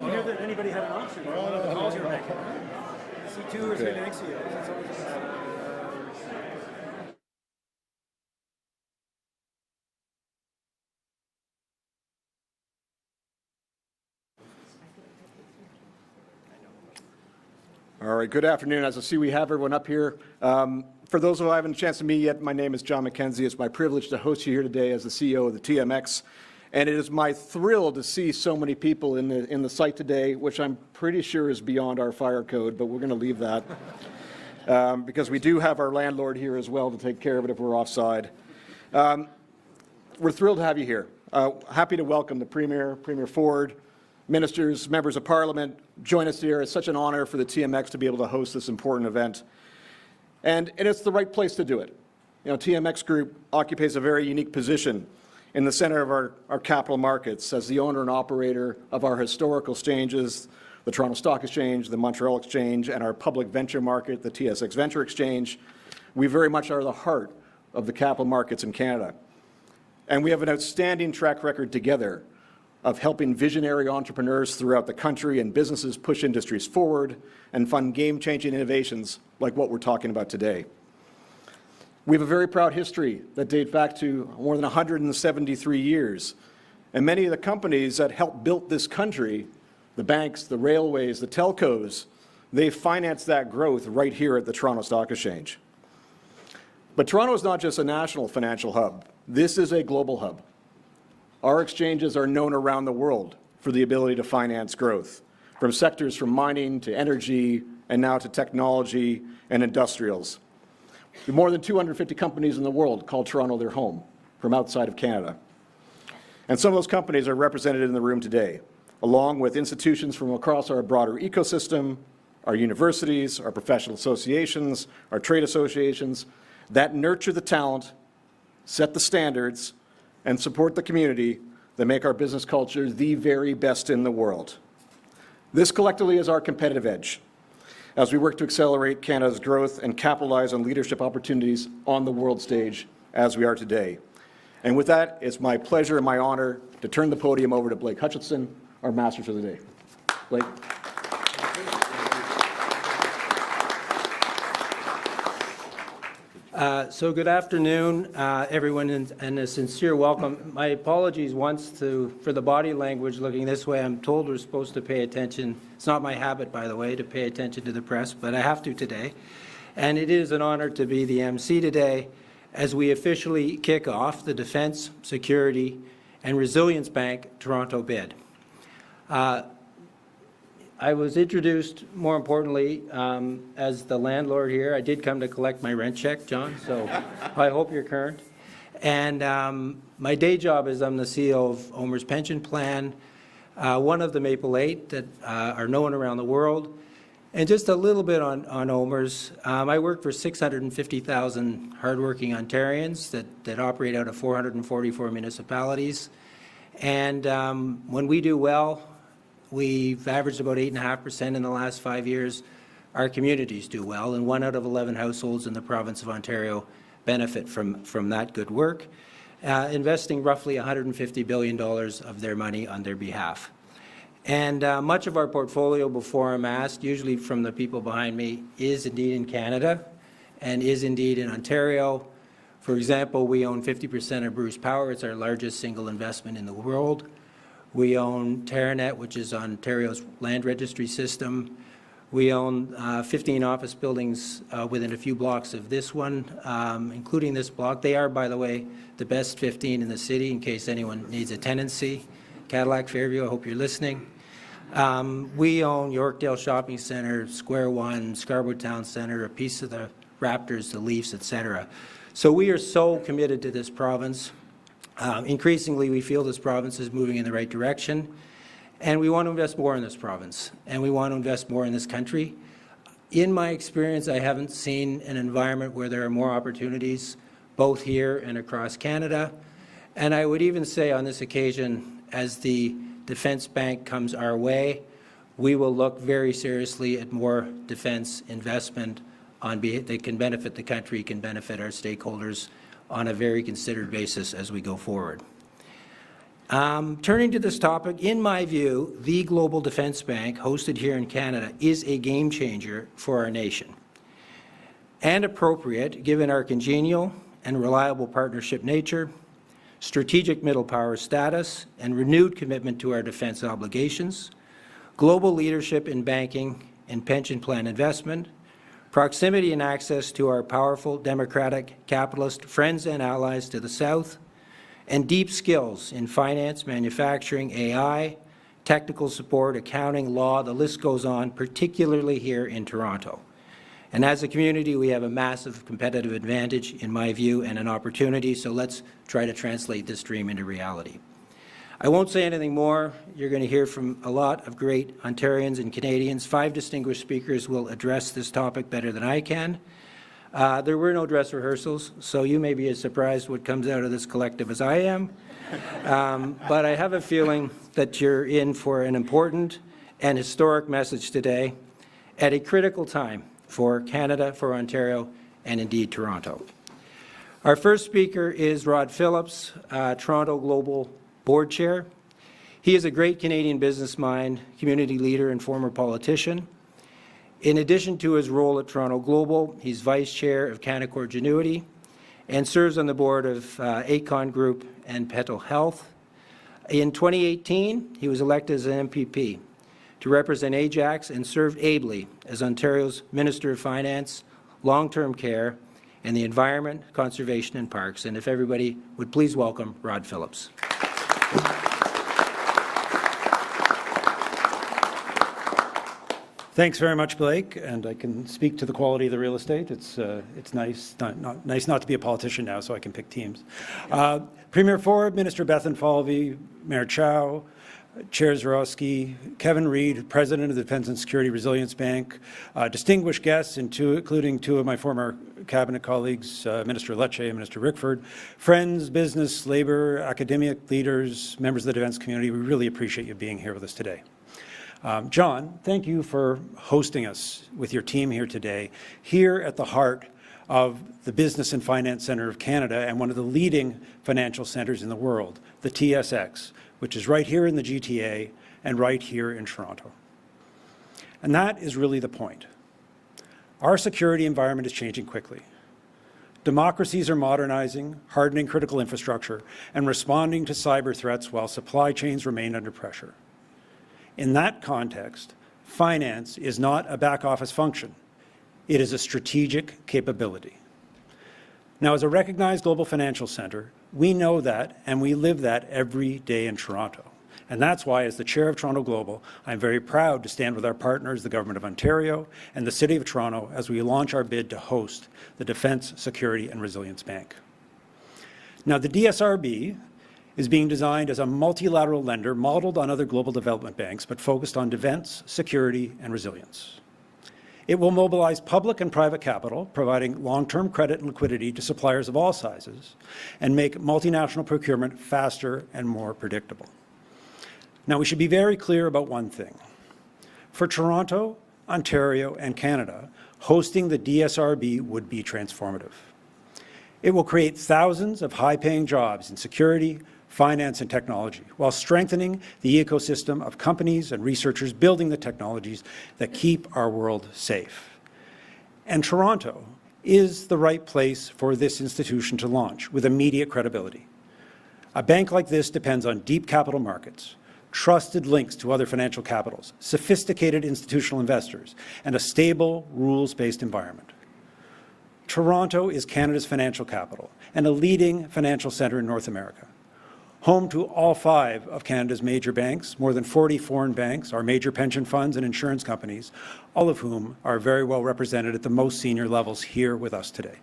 I hear that anybody had an option for one of the calls you're making. C2 or something next to you. All right, good afternoon. As I see, we have everyone up here. For those who I haven't had a chance to meet yet, my name is John McKenzie. It's my privilege to host you here today as the CEO of the TMX. And it is my thrill to see so many people in the site today, which I'm pretty sure is beyond our fire code, but we're going to leave that because we do have our landlord here as well to take care of it if we're offside. We're thrilled to have you here. Happy to welcome the Premier, Premier Ford, ministers, members of Parliament. Join us here. It's such an honor for the TMX to be able to host this important event. And it's the right place to do it. You know, TMX Group occupies a very unique position in the center of our capital markets as the owner and operator of our historical exchanges, the Toronto Stock Exchange, the Montreal Exchange, and our public venture market, the TSX Venture Exchange. We very much are the heart of the capital markets in Canada. And we have an outstanding track record together of helping visionary entrepreneurs throughout the country and businesses push industries forward and fund game-changing innovations like what we're talking about today. We have a very proud history that dates back to more than 173 years. And many of the companies that helped build this country, the banks, the railways, the telcos, they financed that growth right here at the Toronto Stock Exchange. But Toronto is not just a national financial hub. This is a global hub. Our exchanges are known around the world for the ability to finance growth, from sectors from mining to energy and now to technology and industrials. There are more than 250 companies in the world call Toronto their home from outside of Canada. And some of those companies are represented in the room today, along with institutions from across our broader ecosystem, our universities, our professional associations, our trade associations that nurture the talent, set the standards, and support the community that make our business culture the very best in the world. This collectively is our competitive edge as we work to accelerate Canada's growth and capitalize on leadership opportunities on the world stage as we are today. And with that, it's my pleasure and my honor to turn the podium over to Blake Hutchinson, our master for the day. Blake. So good afternoon, everyone, and a sincere welcome. My apologies once for the body language looking this way. I'm told we're supposed to pay attention. It's not my habit, by the way, to pay attention to the press, but I have to today. And it is an honor to be the MC today as we officially kick off the Defence, Security and Resilience Bank Toronto bid. I was introduced, more importantly, as the landlord here. I did come to collect my rent check, John, so I hope you're current. And my day job is I'm the CEO of OMERS Pension Plan, one of the Maple 8 that are known around the world. And just a little bit on OMERS. I work for 650,000 hardworking Ontarians that operate out of 444 municipalities. And when we do well, we've averaged about 8.5% in the last 5 years. Our communities do well, and 1 out of 11 households in the province of Ontario benefit from that good work, investing roughly $150 billion of their money on their behalf. And much of our portfolio, before I'm asked, usually from the people behind me, is indeed in Canada and is indeed in Ontario. For example, we own 50% of Bruce Power. It's our largest single investment in the world. We own Terranet, which is Ontario's land registry system. We own 15 office buildings within a few blocks of this one, including this block. They are, by the way, the best 15 in the city, in case anyone needs a tenancy. Cadillac Fairview, I hope you're listening. We own Yorkdale Shopping Centre, Square One, Scarborough Town Centre, a piece of the Raptors, the Leafs, etc. So we are so committed to this province. Increasingly, we feel this province is moving in the right direction, and we want to invest more in this province, and we want to invest more in this country. In my experience, I haven't seen an environment where there are more opportunities, both here and across Canada. And I would even say on this occasion, as the Defence Bank comes our way, we will look very seriously at more defence investment that can benefit the country, can benefit our stakeholders, on a very considered basis as we go forward. Turning to this topic, in my view, the Global Defence Bank, hosted here in Canada, is a game changer for our nation, and appropriate given our congenial and reliable partnership nature, strategic middle power status, and renewed commitment to our defence obligations, global leadership in banking and pension plan investment, proximity and access to our powerful democratic capitalist friends and allies to the south, and deep skills in finance, manufacturing, AI, technical support, accounting, law, the list goes on, particularly here in Toronto. And as a community, we have a massive competitive advantage, in my view, and an opportunity, so let's try to translate this dream into reality. I won't say anything more. You're going to hear from a lot of great Ontarians and Canadians. 5 distinguished speakers will address this topic better than I can. There were no dress rehearsals, so you may be as surprised what comes out of this collective as I am. But I have a feeling that you're in for an important and historic message today at a critical time for Canada, for Ontario, and indeed Toronto. Our first speaker is Rod Phillips, Toronto Global Board Chair. He is a great Canadian business mind, community leader, and former politician. In addition to his role at Toronto Global, he's Vice Chair of Canaccord Genuity and serves on the board of Acon Group and Petal Health. In 2018, he was elected as an MPP to represent Ajax and served ably as Ontario's Minister of Finance, Long-Term Care, and the Environment, Conservation and Parks. And if everybody would please welcome Rod Phillips. Thanks very much, Blake, and I can speak to the quality of the real estate. It's nice not to be a politician now, so I can pick teams. Premier Ford, Minister Bethlenfalvy, Mayor Chow, Chair Dzerowicz, Kevin Reid, President of the Defence and Security Resilience Bank, distinguished guests, including 2 of my former cabinet colleagues, Minister Lecce and Minister Rickford, friends, business, labour, academic leaders, members of the defence community. We really appreciate you being here with us today. John, thank you for hosting us with your team here today, here at the heart of the Business and Finance Centre of Canada and one of the leading financial centres in the world, the TSX, which is right here in the GTA and right here in Toronto. And that is really the point. Our security environment is changing quickly. Democracies are modernizing, hardening critical infrastructure, and responding to cyber threats while supply chains remain under pressure. In that context, finance is not a back-office function. It is a strategic capability. Now, as a recognized global financial centre, we know that and we live that every day in Toronto. And that's why, as the Chair of Toronto Global, I'm very proud to stand with our partners, the Government of Ontario and the City of Toronto, as we launch our bid to host the Defence, Security and Resilience Bank. Now, the DSRB is being designed as a multilateral lender modeled on other global development banks, but focused on defence, security, and resilience. It will mobilize public and private capital, providing long-term credit and liquidity to suppliers of all sizes, and make multinational procurement faster and more predictable. Now, we should be very clear about one thing. For Toronto, Ontario, and Canada, hosting the DSRB would be transformative. It will create thousands of high-paying jobs in security, finance and technology, while strengthening the ecosystem of companies and researchers building the technologies that keep our world safe. And Toronto is the right place for this institution to launch with immediate credibility. A bank like this depends on deep capital markets, trusted links to other financial capitals, sophisticated institutional investors, and a stable, rules-based environment. Toronto is Canada's financial capital and a leading financial centre in North America. Home to all 5 of Canada's major banks, more than 40 foreign banks, our major pension funds and insurance companies, all of whom are very well represented at the most senior levels here with us today.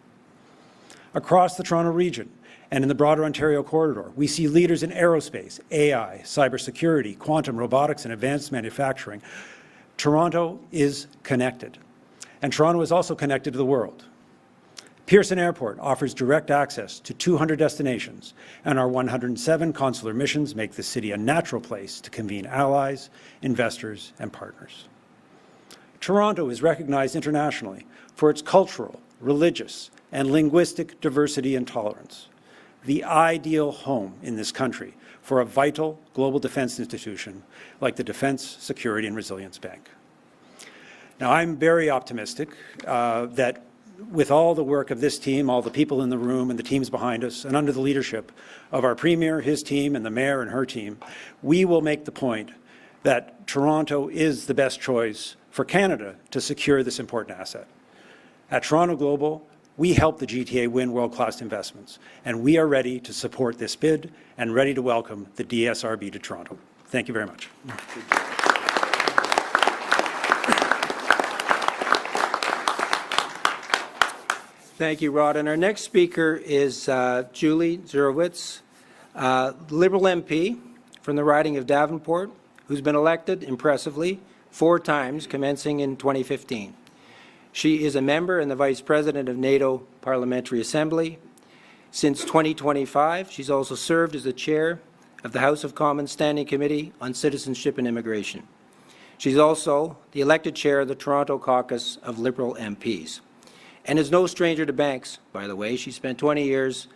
Across the Toronto region and in the broader Ontario corridor, we see leaders in aerospace, AI, cybersecurity, quantum, robotics, and advanced manufacturing. Toronto is connected, and Toronto is also connected to the world. Pearson Airport offers direct access to 200 destinations, and our 107 consular missions make the city a natural place to convene allies, investors, and partners. Toronto is recognized internationally for its cultural, religious, and linguistic diversity and tolerance. the ideal home in this country for a vital global defense institution like the Defense, Security and Resilience Bank. Now, I'm very optimistic that with all the work of this team, all the people in the room and the teams behind us, and under the leadership of our Premier, his team, and the Mayor and her team, we will make the point that Toronto is the best choice for Canada to secure this important asset. At Toronto Global, we help the GTA win world-class investments, and we are ready to support this bid and ready to welcome the DSRB to Toronto. Thank you very much. Thank you, Rod. And our next speaker is Julie Dzerowicz, Liberal MP from the riding of Davenport, who's been elected, impressively, 4 times, commencing in 2015. She is a member and the Vice President of NATO Parliamentary Assembly. Since 2025, she's also served as the Chair of the House of Commons Standing Committee on Citizenship and Immigration. She's also the elected Chair of the Toronto Caucus of Liberal MPs. And is no stranger to banks, by the way. She spent 20 years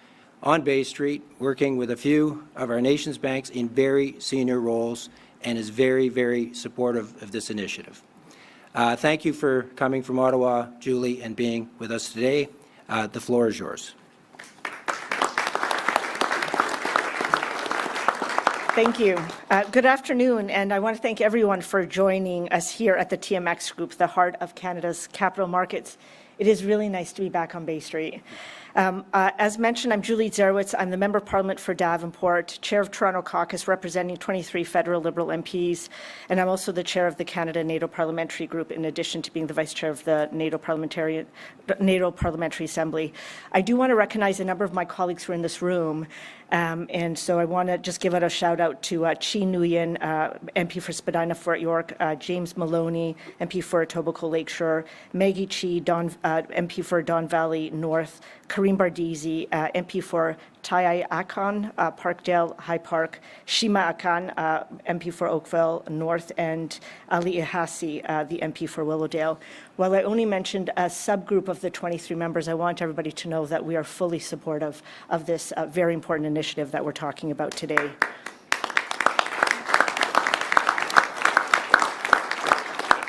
on Bay Street working with a few of our nation's banks in very senior roles and is very, very supportive of this initiative. Thank you for coming from Ottawa, Julie, and being with us today. The floor is yours. Thank you. Good afternoon, and I want to thank everyone for joining us here at the TMX Group, the heart of Canada's capital markets. It is really nice to be back on Bay Street. As mentioned, I'm Julie Dzerowicz. I'm the Member of Parliament for Davenport, Chair of Toronto Caucus representing 23 Federal Liberal MPs, and I'm also the Chair of the Canada-NATO Parliamentary Group, in addition to being the Vice Chair of the NATO Parliamentary Assembly. I do want to recognize a number of my colleagues who are in this room, and so I want to just give out a shout out to Chi Nguyen, MP for Spadina Fort York, James Maloney, MP for Etobicoke Lakeshore, Maggie Chi, MP for Don Valley North, Karim Bardizi, MP for Tai Akan, Parkdale High Park, Shima Akan, MP for Oakville North, and Ali Ihassi, the MP for Willowdale. While I only mentioned a subgroup of the 23 members, I want everybody to know that we are fully supportive of this very important initiative that we're talking about today.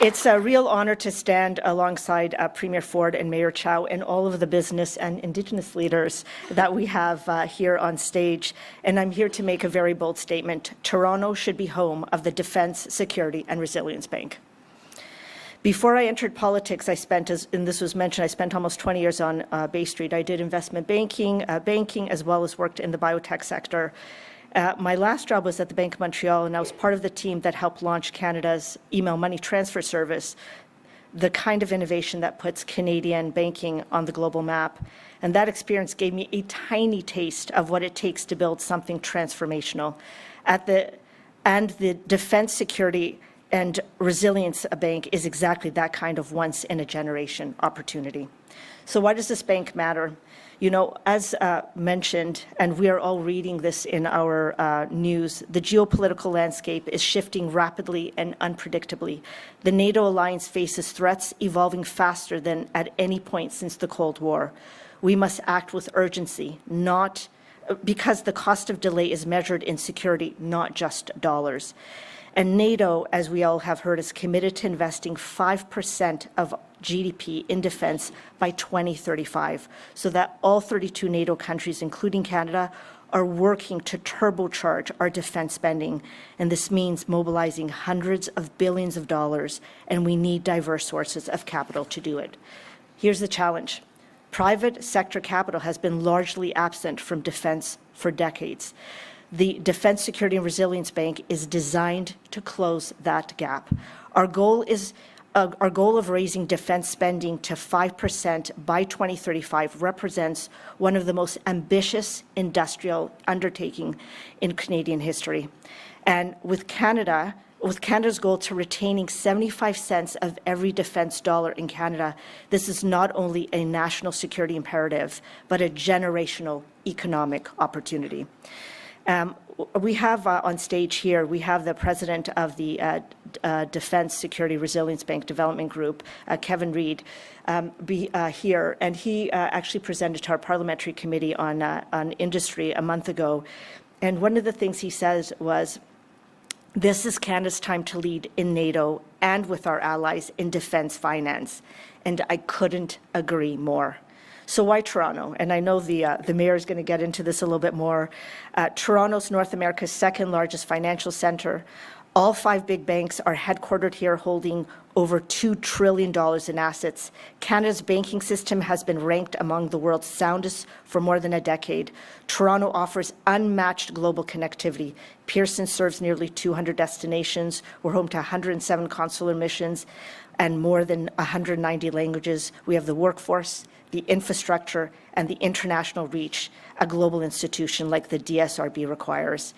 It's a real honor to stand alongside Premier Ford and Mayor Chow and all of the business and Indigenous leaders that we have here on stage. And I'm here to make a very bold statement. Toronto should be home of the Defense, Security and Resilience Bank. Before I entered politics, I spent, and this was mentioned, I spent almost 20 years on Bay Street. I did investment banking, as well as worked in the biotech sector. My last job was at the Bank of Montreal, and I was part of the team that helped launch Canada's email money transfer service, the kind of innovation that puts Canadian banking on the global map. And that experience gave me a tiny taste of what it takes to build something transformational. And the Defense, Security and Resilience Bank is exactly that kind of once-in-a-generation opportunity. So why does this bank matter? You know, as mentioned, and we are all reading this in our news, the geopolitical landscape is shifting rapidly and unpredictably. The NATO alliance faces threats evolving faster than at any point since the Cold War. We must act with urgency, not because the cost of delay is measured in security, not just dollars. And NATO, as we all have heard, is committed to investing 5% of GDP in defense by 2035, so that all 32 NATO countries, including Canada, are working to turbocharge our defense spending. And this means mobilizing hundreds of billions of dollars, and we need diverse sources of capital to do it. Here's the challenge. Private sector capital has been largely absent from defense for decades. The Defense, Security and Resilience Bank is designed to close that gap. Our goal of raising defense spending to 5% by 2035 represents one of the most ambitious industrial undertaking in Canadian history. And with Canada's goal to retaining 75 cents of every defense dollar in Canada, this is not only a national security imperative, but a generational economic opportunity. We have on stage here, we have the president of the Defense Security Resilience Bank Development Group, Kevin Reid, here, and he actually presented to our parliamentary committee on industry a month ago. And one of the things he says was, this is Canada's time to lead in NATO and with our allies in defense finance. And I couldn't agree more. So why Toronto? And I know the mayor is going to get into this a little bit more. Toronto's North America's second largest financial center. All 5 big banks are headquartered here, holding over $2 trillion in assets. Canada's banking system has been ranked among the world's soundest for more than a decade. Toronto offers unmatched global connectivity. Pearson serves nearly 200 destinations. We're home to 107 consular missions and more than 190 languages. We have the workforce, the infrastructure, and the international reach a global institution like the DSRB requires.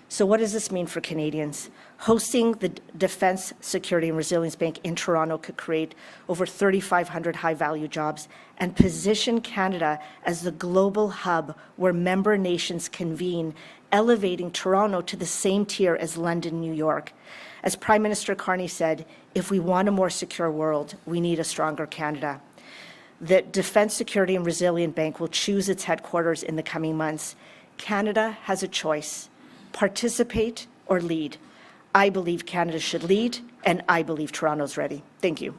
So what does this mean for Canadians? Hosting the Defense, Security and Resilience Bank in Toronto could create over 3,500 high-value jobs and position Canada as the global hub where member nations convene, elevating Toronto to the same tier as London, New York. As Prime Minister Carney said, if we want a more secure world, we need a stronger Canada. The Defense, Security and Resilience Bank will choose its headquarters in the coming months. Canada has a choice: participate or lead. I believe Canada should lead, and I believe Toronto's ready. Thank you.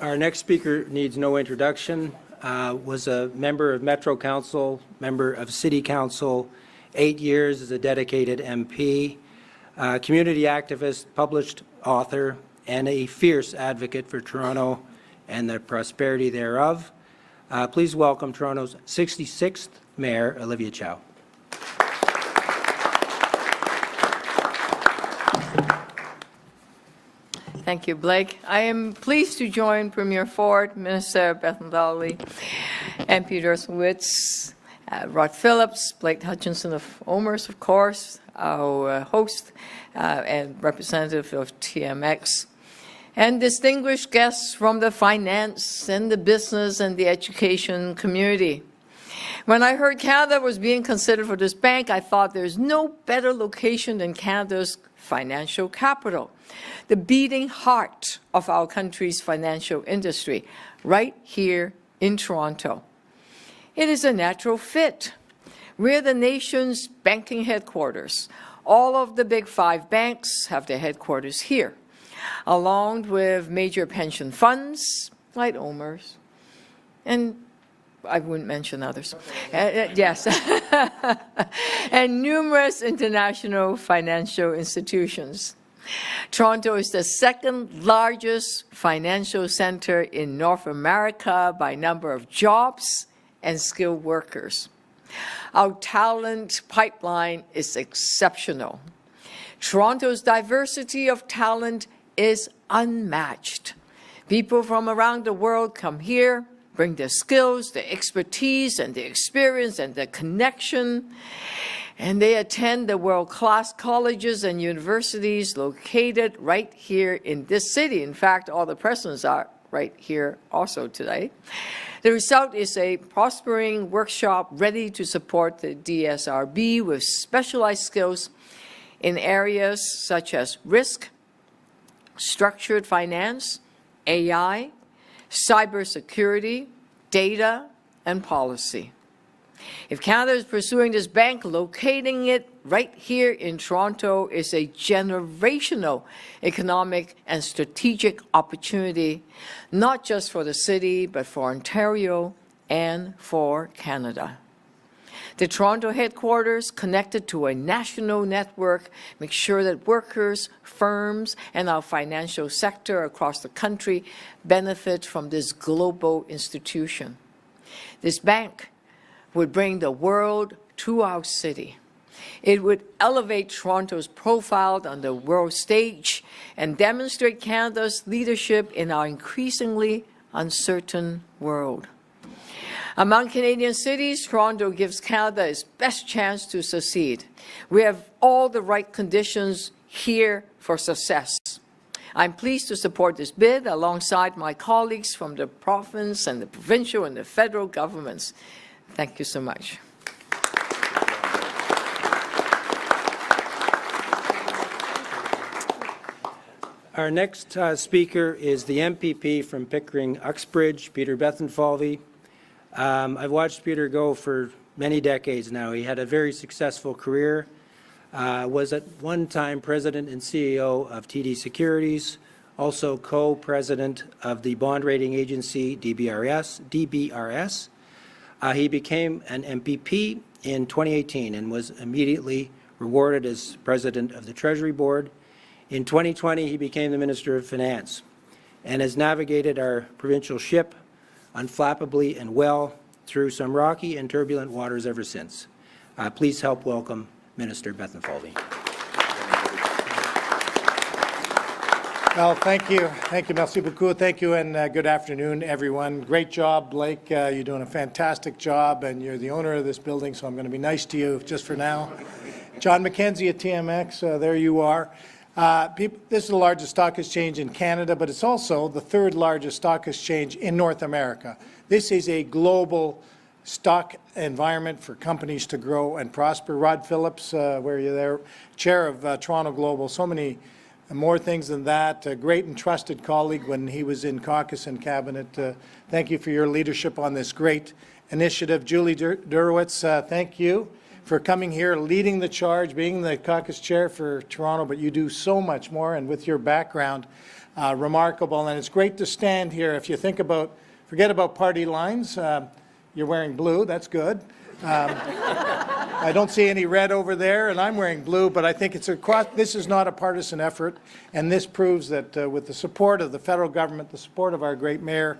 Our next speaker needs no introduction. Was a member of Metro Council, member of City Council, 8 years as a dedicated MP, community activist, published author, and a fierce advocate for Toronto and the prosperity thereof. Please welcome Toronto's 66th Mayor, Olivia Chow. Thank you, Blake. I am pleased to join Premier Ford, Minister Bethlenfalvy, MP Dzerowicz, Rod Phillips, Blake Hutchinson of OMERS, of course, our host and representative of TMX, and distinguished guests from the finance and the business and the education community. When I heard Canada was being considered for this bank, I thought there's no better location than Canada's financial capital, the beating heart of our country's financial industry, right here in Toronto. It is a natural fit. We're the nation's banking headquarters. All of the big 5 banks have their headquarters here, along with major pension funds like OMERS, and I wouldn't mention others. Yes. And numerous international financial institutions. Toronto is the second largest financial center in North America by number of jobs and skilled workers. Our talent pipeline is exceptional. Toronto's diversity of talent is unmatched. People from around the world come here, bring their skills, their expertise, and their experience, and their connection, and they attend the world-class colleges and universities located right here in this city. In fact, all the presidents are right here also today. The result is a prospering workshop ready to support the DSRB with specialized skills in areas such as risk, structured finance, AI, cybersecurity, data, and policy. If Canada is pursuing this bank, locating it right here in Toronto is a generational economic and strategic opportunity, not just for the city, but for Ontario and for Canada. The Toronto headquarters, connected to a national network, make sure that workers, firms, and our financial sector across the country benefit from this global institution. This bank would bring the world to our city. It would elevate Toronto's profile on the world stage and demonstrate Canada's leadership in our increasingly uncertain world. Among Canadian cities, Toronto gives Canada its best chance to succeed. We have all the right conditions here for success. I'm pleased to support this bid alongside my colleagues from the province and the provincial and the federal governments. Thank you so much. Our next speaker is the MPP from Pickering-Uxbridge, Peter Bethlenfalvy. I've watched Peter go for many decades now. He had a very successful career, was at one time president and CEO of TD Securities, also co-president of the bond rating agency DBRS. He became an MPP in 2018 and was immediately rewarded as president of the Treasury Board. In 2020, he became the Minister of Finance and has navigated our provincial ship unflappably and well through some rocky and turbulent waters ever since. Please help welcome Minister Bethlenfalvy. Well, thank you. Thank you, merci beaucoup. Thank you, and good afternoon, everyone. Great job, Blake. You're doing a fantastic job, and you're the owner of this building, so I'm going to be nice to you just for now. John McKenzie at TMX, there you are. This is the largest stock exchange in Canada, but it's also the third largest stock exchange in North America. This is a global stock environment for companies to grow and prosper. Rod Phillips, where you're there, chair of Toronto Global, so many more things than that. A great and trusted colleague when he was in caucus and cabinet. Thank you for your leadership on this great initiative. Julie Dzerowicz, thank you for coming here, leading the charge, being the caucus chair for Toronto, but you do so much more, and with your background, remarkable. And it's great to stand here. If you think about, forget about party lines, you're wearing blue, that's good. I don't see any red over there, and I'm wearing blue, but I think this is not a partisan effort, and this proves that with the support of the federal government, the support of our great mayor,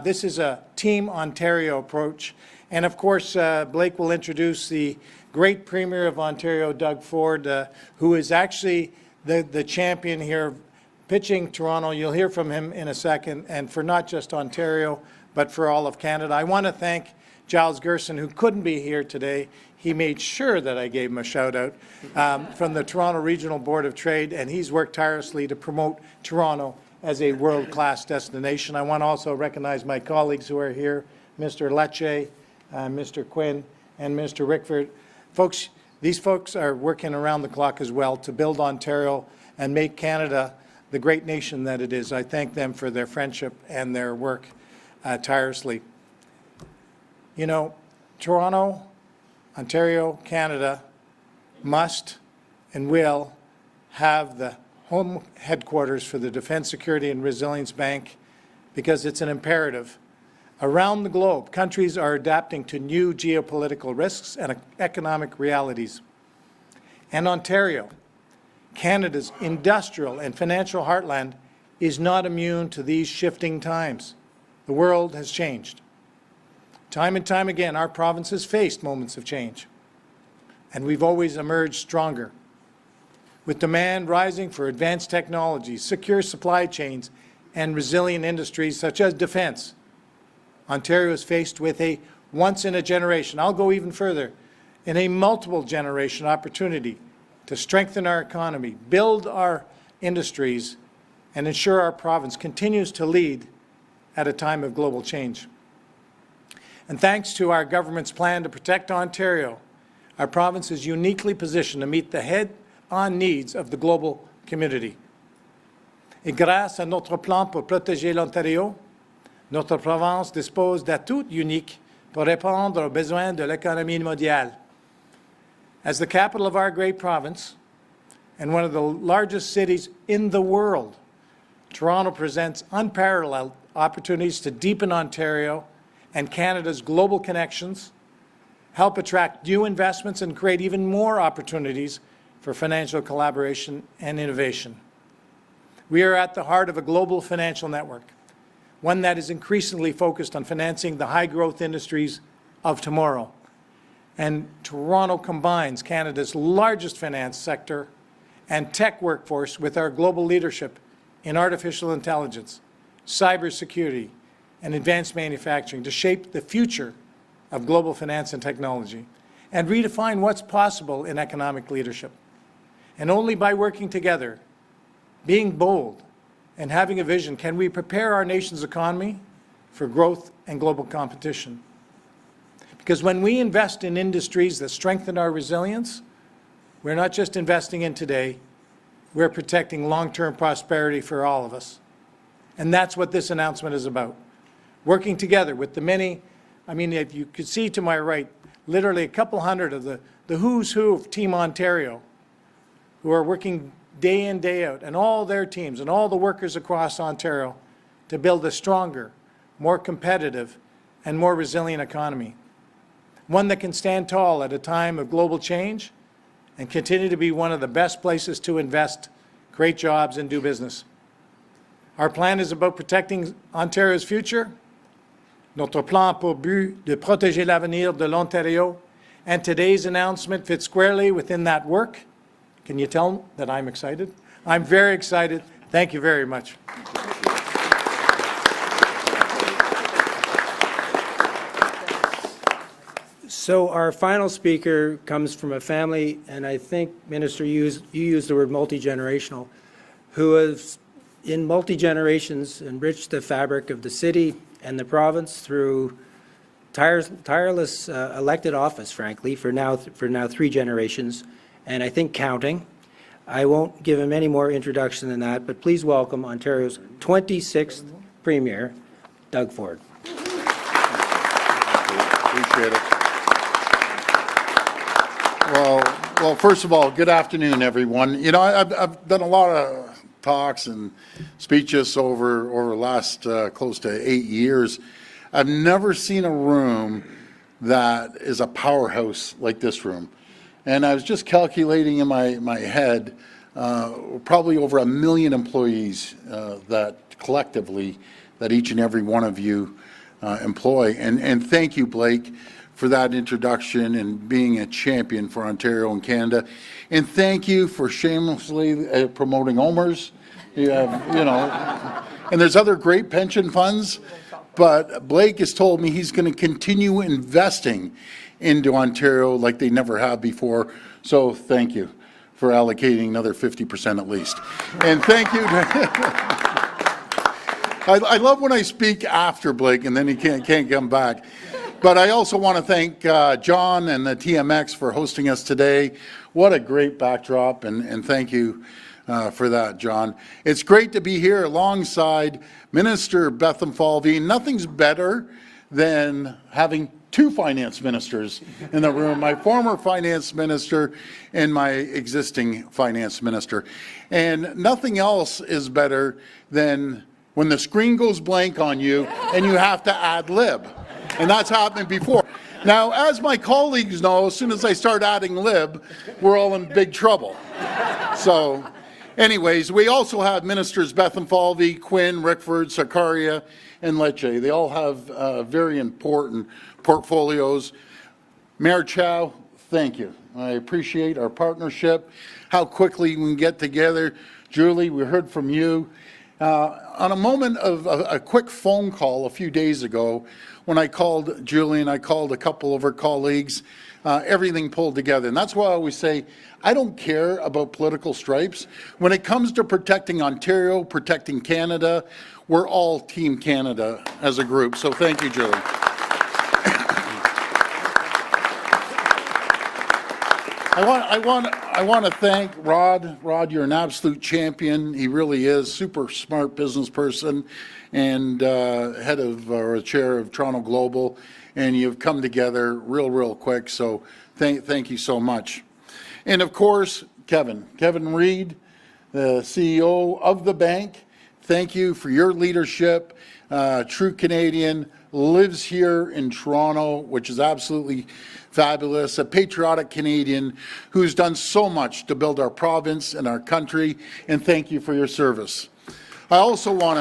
this is a Team Ontario approach. And of course, Blake will introduce the great Premier of Ontario, Doug Ford, who is actually the champion here, pitching Toronto. You'll hear from him in a second, and for not just Ontario, but for all of Canada. I want to thank Giles Gerson, who couldn't be here today. He made sure that I gave him a shout-out from the Toronto Regional Board of Trade, and he's worked tirelessly to promote Toronto as a world-class destination. I want to also recognize my colleagues who are here, Mr. Lecce, Mr. Quinn, and Mr. Rickford. Folks, these folks are working around the clock as well to build Ontario and make Canada the great nation that it is. I thank them for their friendship and their work tirelessly. You know, Toronto, Ontario, Canada must and will have the home headquarters for the Defence, Security and Resilience Bank because it's an imperative. Around the globe, countries are adapting to new geopolitical risks and economic realities. And Ontario, Canada's industrial and financial heartland, is not immune to these shifting times. The world has changed. Time and time again, our province has faced moments of change, and we've always emerged stronger. With demand rising for advanced technologies, secure supply chains, and resilient industries such as defence, Ontario is faced with a once-in-a-generation, I'll go even further, in a multiple-generation opportunity to strengthen our economy, build our industries, and ensure our province continues to lead at a time of global change. And thanks to our government's plan to protect Ontario, our province is uniquely positioned to meet the head-on needs of the global community. Et grâce à notre plan pour protéger l'Ontario, notre province dispose d'atouts uniques pour répondre aux besoins de l'économie mondiale. As the capital of our great province and one of the largest cities in the world, Toronto presents unparalleled opportunities to deepen Ontario and Canada's global connections, help attract new investments, and create even more opportunities for financial collaboration and innovation. We are at the heart of a global financial network, one that is increasingly focused on financing the high-growth industries of tomorrow. And Toronto combines Canada's largest finance sector and tech workforce with our global leadership in artificial intelligence, cybersecurity, and advanced manufacturing to shape the future of global finance and technology and redefine what's possible in economic leadership. And only by working together, being bold, and having a vision, can we prepare our nation's economy for growth and global competition? Because when we invest in industries that strengthen our resilience, we're not just investing in today, we're protecting long-term prosperity for all of us. And that's what this announcement is about. Working together with the many, I mean, if you could see to my right, literally a couple hundred of the who's who of Team Ontario, who are working day in, day out, and all their teams and all the workers across Ontario to build a stronger, more competitive, and more resilient economy. One that can stand tall at a time of global change and continue to be one of the best places to invest, create jobs, and do business. Our plan is about protecting Ontario's future. Notre plan a pour but de protéger l'avenir de l'Ontario, and today's announcement fits squarely within that work. Can you tell that I'm excited? I'm very excited. Thank you very much. So our final speaker comes from a family, and I think, Minister, you used the word multi-generational, who has, in multi-generations, enriched the fabric of the city and the province through tireless elected office, frankly, for now 3 generations, and I think counting. I won't give him any more introduction than that, but please welcome Ontario's 26th Premier, Doug Ford. Appreciate it. Well, first of all, good afternoon, everyone. You know, I've done a lot of talks and speeches over the last close to 8 years. I've never seen a room that is a powerhouse like this room. And I was just calculating in my head, probably over 1 million employees that collectively, that each and every one of you employ. And thank you, Blake, for that introduction and being a champion for Ontario and Canada. And thank you for shamelessly promoting OMERS. You have, you know, and there's other great pension funds, but Blake has told me he's going to continue investing into Ontario like they never have before. So thank you for allocating another 50% at least. And thank you. I love when I speak after Blake and then he can't come back. But I also want to thank John and the TMX for hosting us today. What a great backdrop, and thank you for that, John. It's great to be here alongside Minister Bethlenfalvy. Nothing's better than having 2 finance ministers in the room, my former finance minister and my existing finance minister. And nothing else is better than when the screen goes blank on you and you have to ad lib. And that's happened before. Now, as my colleagues know, as soon as I start adding lib, we're all in big trouble. So, anyways, we also have Ministers Bethlenfalvy, Quinn, Rickford, Sakaria, and Lecce. They all have very important portfolios. Mayor Chow, thank you. I appreciate our partnership, how quickly we can get together. Julie, we heard from you. On a moment of a quick phone call a few days ago, when I called Julie and I called a couple of her colleagues, everything pulled together. And that's why I always say, I don't care about political stripes. When it comes to protecting Ontario, protecting Canada, we're all Team Canada as a group. So thank you, Julie. I want to thank Rod. Rod, you're an absolute champion. He really is. Super smart business person and head of or chair of Toronto Global. And you've come together real quick. So thank you so much. And of course, Kevin Reid, the CEO of the bank. Thank you for your leadership. True Canadian, lives here in Toronto, which is absolutely fabulous. A patriotic Canadian who's done so much to build our province and our country, and thank you for your service. I also want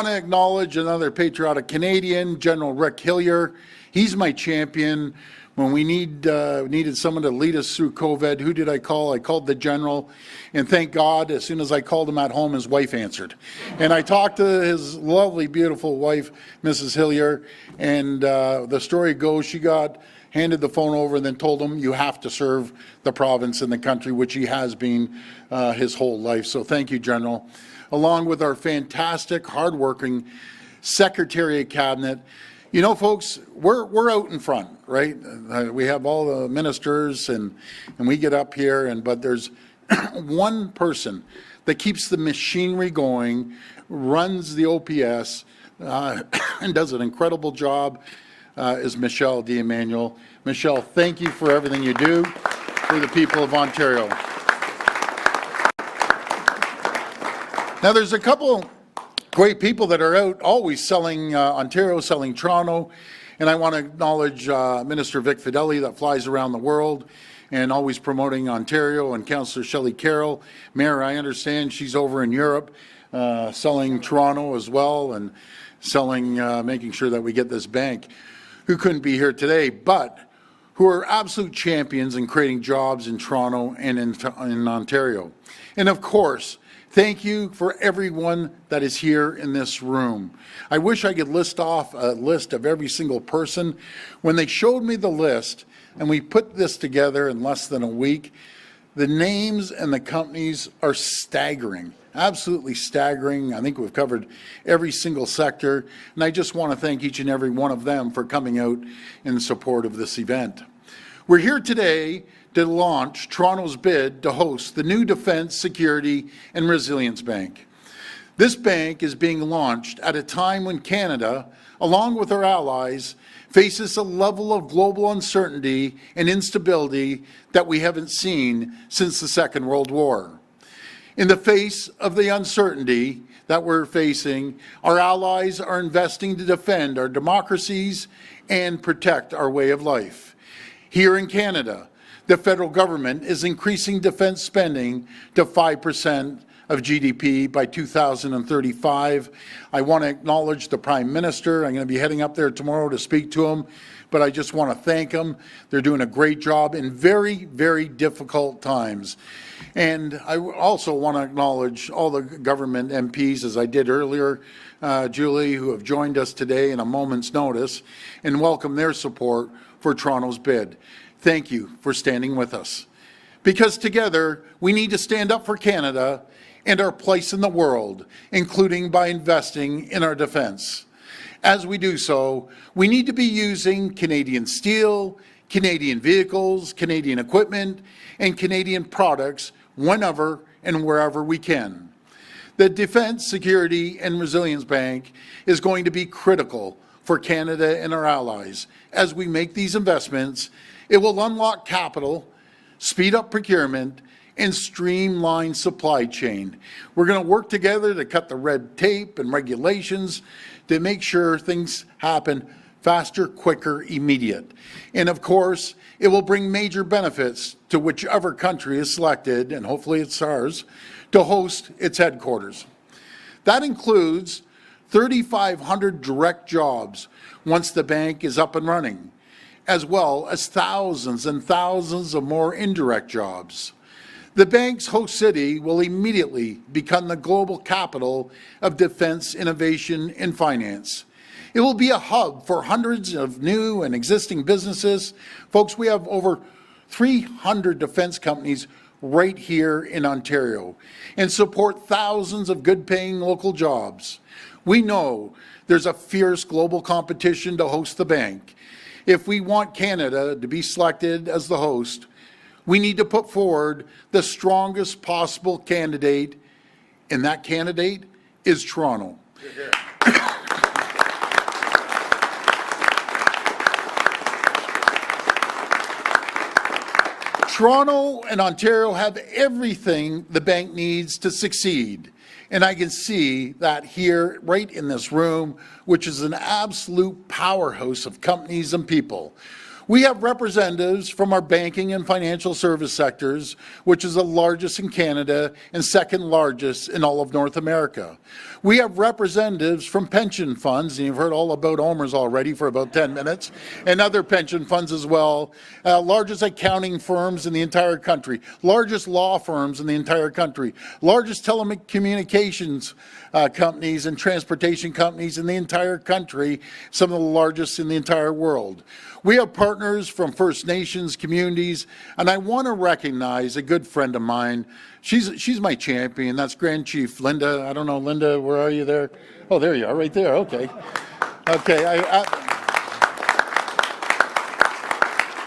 to acknowledge another patriotic Canadian, General Rick Hillier. He's my champion. When we needed someone to lead us through COVID, who did I call? I called the general, and thank God, as soon as I called him at home, his wife answered. And I talked to his lovely, beautiful wife, Mrs. Hillier, and the story goes, she got handed the phone over and then told him, you have to serve the province and the country, which he has been his whole life. So thank you, General. Along with our fantastic, hardworking Secretary of Cabinet. You know, folks, we're out in front, right? We have all the ministers and we get up here, but there's one person that keeps the machinery going, runs the OPS, and does an incredible job, is Michelle D'Emmanuel. Michelle, thank you for everything you do for the people of Ontario. Now, there's a couple great people that are out always selling Ontario, selling Toronto, and I want to acknowledge Minister Vic Fedeli that flies around the world and always promoting Ontario, and Councillor Shelley Carroll. Mayor, I understand she's over in Europe selling Toronto as well and selling, making sure that we get this bank, who couldn't be here today, but who are absolute champions in creating jobs in Toronto and in Ontario. And of course, thank you for everyone that is here in this room. I wish I could list off a list of every single person. When they showed me the list, and we put this together in less than a week, the names and the companies are staggering, absolutely staggering. I think we've covered every single sector, and I just want to thank each and every one of them for coming out in support of this event. We're here today to launch Toronto's bid to host the new Defence, Security and Resilience Bank. This bank is being launched at a time when Canada, along with our allies, faces a level of global uncertainty and instability that we haven't seen since the Second World War. In the face of the uncertainty that we're facing, our allies are investing to defend our democracies and protect our way of life. Here in Canada, the federal government is increasing defense spending to 5% of GDP by 2035. I want to acknowledge the Prime Minister. I'm going to be heading up there tomorrow to speak to him, but I just want to thank them. They're doing a great job in very, very difficult times. And I also want to acknowledge all the government MPs, as I did earlier, Julie, who have joined us today in a moment's notice, and welcome their support for Toronto's bid. Thank you for standing with us. Because together, we need to stand up for Canada and our place in the world, including by investing in our defence. As we do so, we need to be using Canadian steel, Canadian vehicles, Canadian equipment, and Canadian products whenever and wherever we can. The Defence, Security and Resilience Bank is going to be critical for Canada and our allies. As we make these investments, it will unlock capital, speed up procurement, and streamline supply chain. We're going to work together to cut the red tape and regulations to make sure things happen faster, quicker, immediate. And of course, it will bring major benefits to whichever country is selected, and hopefully it's ours, to host its headquarters. That includes 3,500 direct jobs once the bank is up and running, as well as thousands and thousands of more indirect jobs. The bank's host city will immediately become the global capital of defense innovation and finance. It will be a hub for hundreds of new and existing businesses. Folks, we have over 300 defense companies right here in Ontario and support thousands of good-paying local jobs. We know there's a fierce global competition to host the bank. If we want Canada to be selected as the host, we need to put forward the strongest possible candidate, and that candidate is Toronto. Toronto and Ontario have everything the bank needs to succeed. And I can see that here, right in this room, which is an absolute powerhouse of companies and people. We have representatives from our banking and financial service sectors, which is the largest in Canada and second largest in all of North America. We have representatives from pension funds, and you've heard all about OMERS already for about 10 minutes, and other pension funds as well, largest accounting firms in the entire country, largest law firms in the entire country, largest telecommunications companies and transportation companies in the entire country, some of the largest in the entire world. We have partners partners from First Nations communities, and I want to recognize a good friend of mine. She's my champion. That's Grand Chief Linda. I don't know, Linda, where are you there? Oh, there you are, right there. Okay. Okay.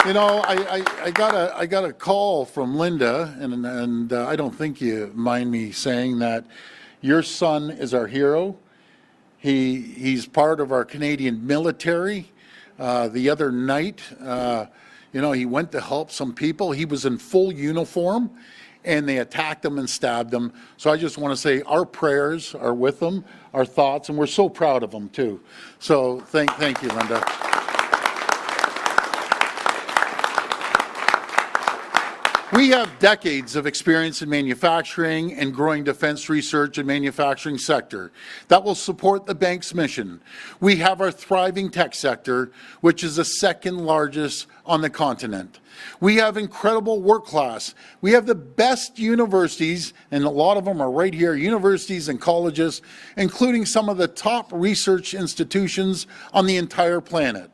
I got a call from Linda, and I don't think you mind me saying that your son is our hero. He's part of our Canadian military. The other night, he went to help some people. He was in full uniform, and they attacked him and stabbed him. So I just want to say our prayers are with him, our thoughts, and we're so proud of him too. So thank you, Linda. We have decades of experience in manufacturing and growing defense research and manufacturing sector that will support the bank's mission. We have our thriving tech sector, which is the second largest on the continent. We have incredible work class. We have the best universities, and a lot of them are right here, universities and colleges, including some of the top research institutions on the entire planet.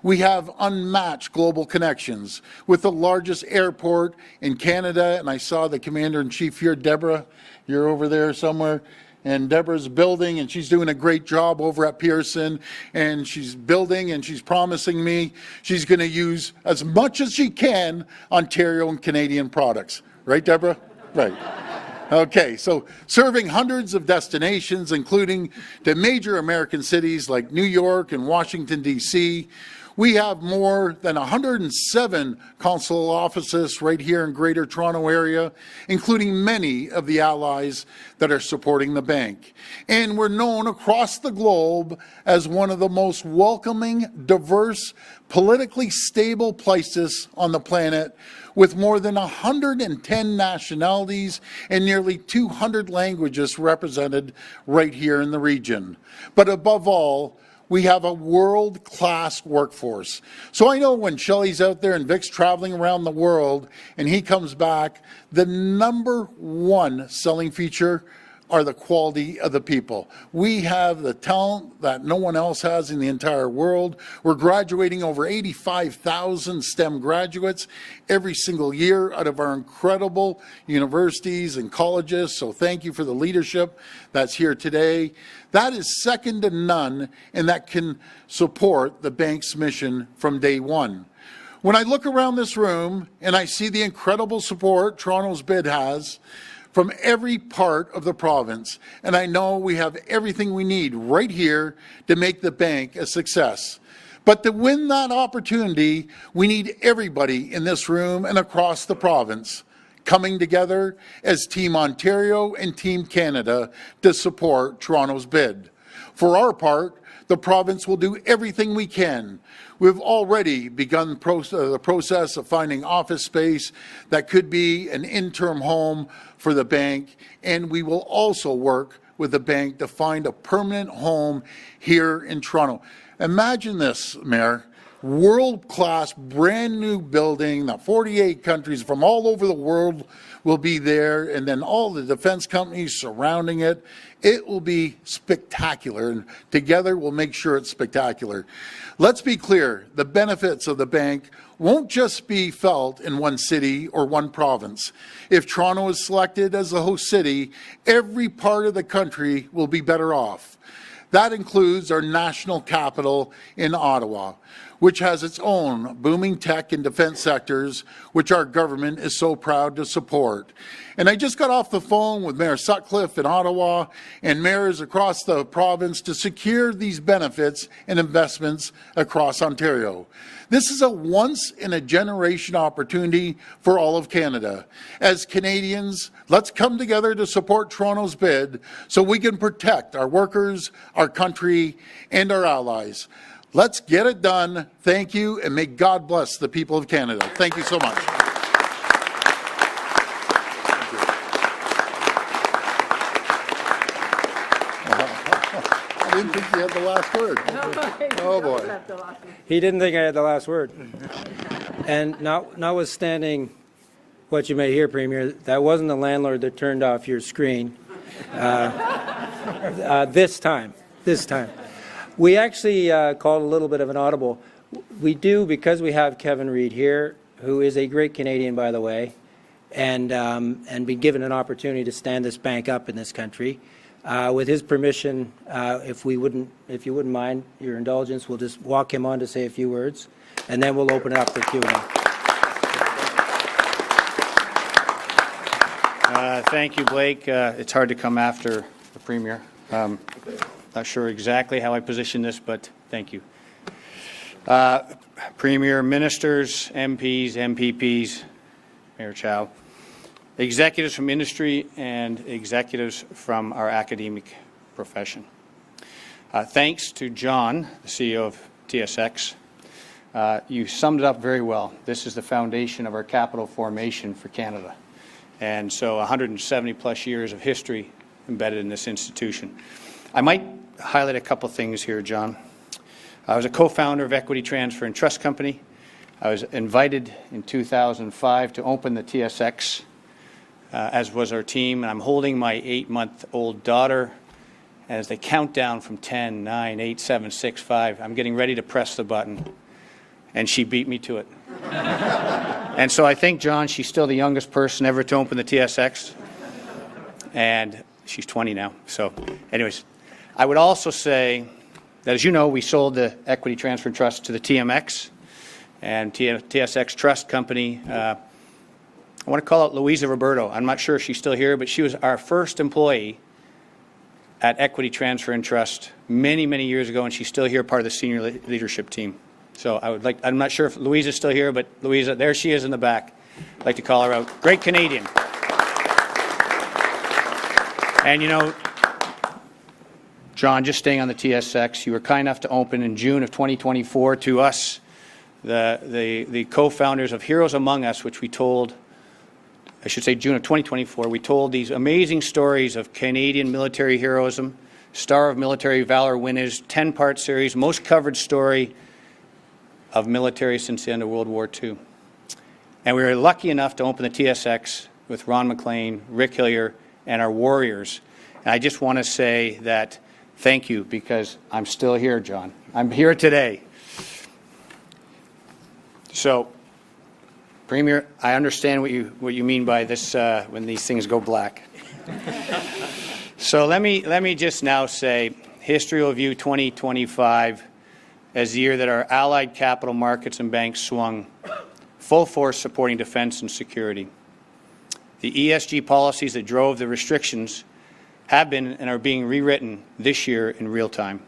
We have unmatched global connections with the largest airport in Canada, and I saw the Commander-in-Chief here, Deborah, you're over there somewhere, and Deborah's building, and she's doing a great job over at Pearson, and she's building, and she's promising me she's going to use as much as she can Ontario and Canadian products. Right, Deborah? Right. Okay, so serving hundreds of destinations, including the major American cities like New York and Washington, D.C., we have more than 107 consular offices right here in Greater Toronto area, including many of the allies that are supporting the bank. And we're known across the globe as one of the most welcoming, diverse, politically stable places on the planet, with more than 110 nationalities and nearly 200 languages represented right here in the region. But above all, we have a world-class workforce. So I know when Shelley's out there and Vic's traveling around the world and he comes back, the number one selling feature are the quality of the people. We have the talent that no one else has in the entire world. We're graduating over 85,000 STEM graduates every single year out of our incredible universities and colleges. So thank you for the leadership that's here today. That is second to none, and that can support the bank's mission from day one. When I look around this room and I see the incredible support Toronto's bid has from every part of the province, and I know we have everything we need right here to make the bank a success. But to win that opportunity, we need everybody in this room and across the province coming together as Team Ontario and Team Canada to support Toronto's bid. For our part, the province will do everything we can. We've already begun the process of finding office space that could be an interim home for the bank, and we will also work with the bank to find a permanent home here in Toronto. Imagine this, Mayor. World-class, brand new building that 48 countries from all over the world will be there, and then all the defense companies surrounding it. It will be spectacular, and together we'll make sure it's spectacular. Let's be clear, the benefits of the bank won't just be felt in one city or one province. If Toronto is selected as the host city, every part of the country will be better off. That includes our national capital in Ottawa, which has its own booming tech and defense sectors, which our government is so proud to support. And I just got off the phone with Mayor Sutcliffe in Ottawa and mayors across the province to secure these benefits and investments across Ontario. This is a once-in-a-generation opportunity for all of Canada. As Canadians, let's come together to support Toronto's bid so we can protect our workers, our country, and our allies. Let's get it done. Thank you, and may God bless the people of Canada. Thank you so much. I didn't think you had the last word. Oh, boy. He didn't think I had the last word. And notwithstanding what you may hear, Premier, that wasn't the landlord that turned off your screen this time. We actually called a little bit of an audible. We do, because we have Kevin Reid here, who is a great Canadian, by the way, and been given an opportunity to stand this bank up in this country. With his permission, if you wouldn't mind your indulgence, we'll just walk him on to say a few words, and then we'll open it up for Q&A. Thank you, Blake. It's hard to come after the Premier. Not sure exactly how I position this, but thank you. Premier, ministers, MPs, MPPs, Mayor Chow, executives from industry and executives from our academic profession. Thanks to John, the CEO of TSX. You summed it up very well. This is the foundation of our capital formation for Canada. And so 170 plus years of history embedded in this institution. I might highlight a couple things here, John. I was a co-founder of Equity Transfer and Trust Company. I was invited in 2005 to open the TSX, as was our team. And I'm holding my 8-month-old daughter as they count down from 10, 9, 8, 7, 6, 5. I'm getting ready to press the button, and she beat me to it. And so I think, John, she's still the youngest person ever to open the TSX, and she's 20 now. So anyways, I would also say that, as you know, we sold the Equity Transfer Trust to the TMX and TSX Trust Company. I want to call out Louisa Roberto. I'm not sure if she's still here, but she was our first employee at Equity Transfer and Trust many, many years ago, and she's still here, part of the senior leadership team. So I'm not sure if Louisa's still here, but Louisa, there she is in the back. I'd like to call her out. Great Canadian. And you know, John, just staying on the TSX, you were kind enough to open in June of 2024 to us, the co-founders of Heroes Among Us, which we told, I should say June of 2024, we told these amazing stories of Canadian military heroism, Star of Military Valor winners, 10-part series, most covered story of military since the end of World War II. And we were lucky enough to open the TSX with Ron MacLean, Rick Hillier, and our warriors. And I just want to say that thank you, because I'm still here, John. I'm here today. So, Premier, I understand what you mean by this when these things go black. So let me just now say, history will view 2025 as the year that our allied capital markets and banks swung full force supporting defense and security. The ESG policies that drove the restrictions have been and are being rewritten this year in real time.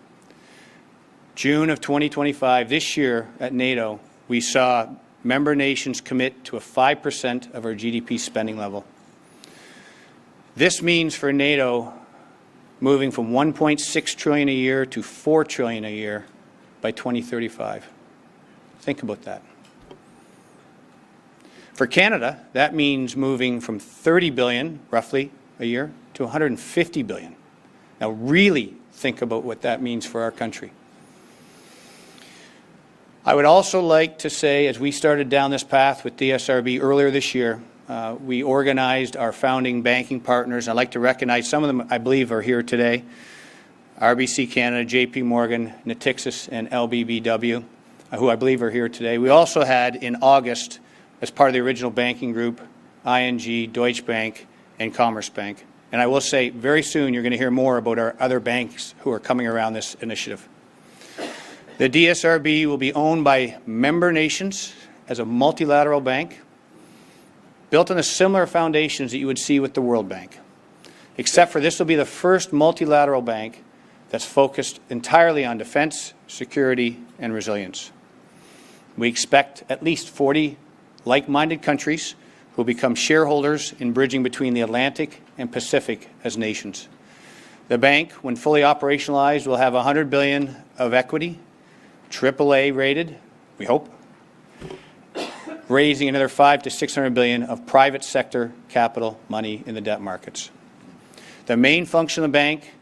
June of 2025, this year at NATO, we saw member nations commit to a 5% of our GDP spending level. This means for NATO moving from $1.6 trillion a year to $4 trillion a year by 2035. Think about that. For Canada, that means moving from $30 billion, roughly, a year to $150 billion. Now really think about what that means for our country. I would also like to say, as we started down this path with DSRB earlier this year, we organized our founding banking partners. I'd like to recognize some of them, I believe, are here today. RBC Canada, JP Morgan, Natixis, and LBBW, who I believe are here today. We also had in August, as part of the original banking group, ING, Deutsche Bank, and Commerce Bank. And I will say, very soon you're going to hear more about our other banks who are coming around this initiative. The DSRB will be owned by member nations as a multilateral bank, built on the similar foundations that you would see with the World Bank, except for this will be the first multilateral bank that's focused entirely on defense, security, and resilience. We expect at least 40 like-minded countries who will become shareholders in bridging between the Atlantic and Pacific as nations. The bank, when fully operationalized, will have $100 billion of equity, AAA rated, we hope, raising another $500 to $600 billion of private sector capital money in the debt markets. The main function of the bank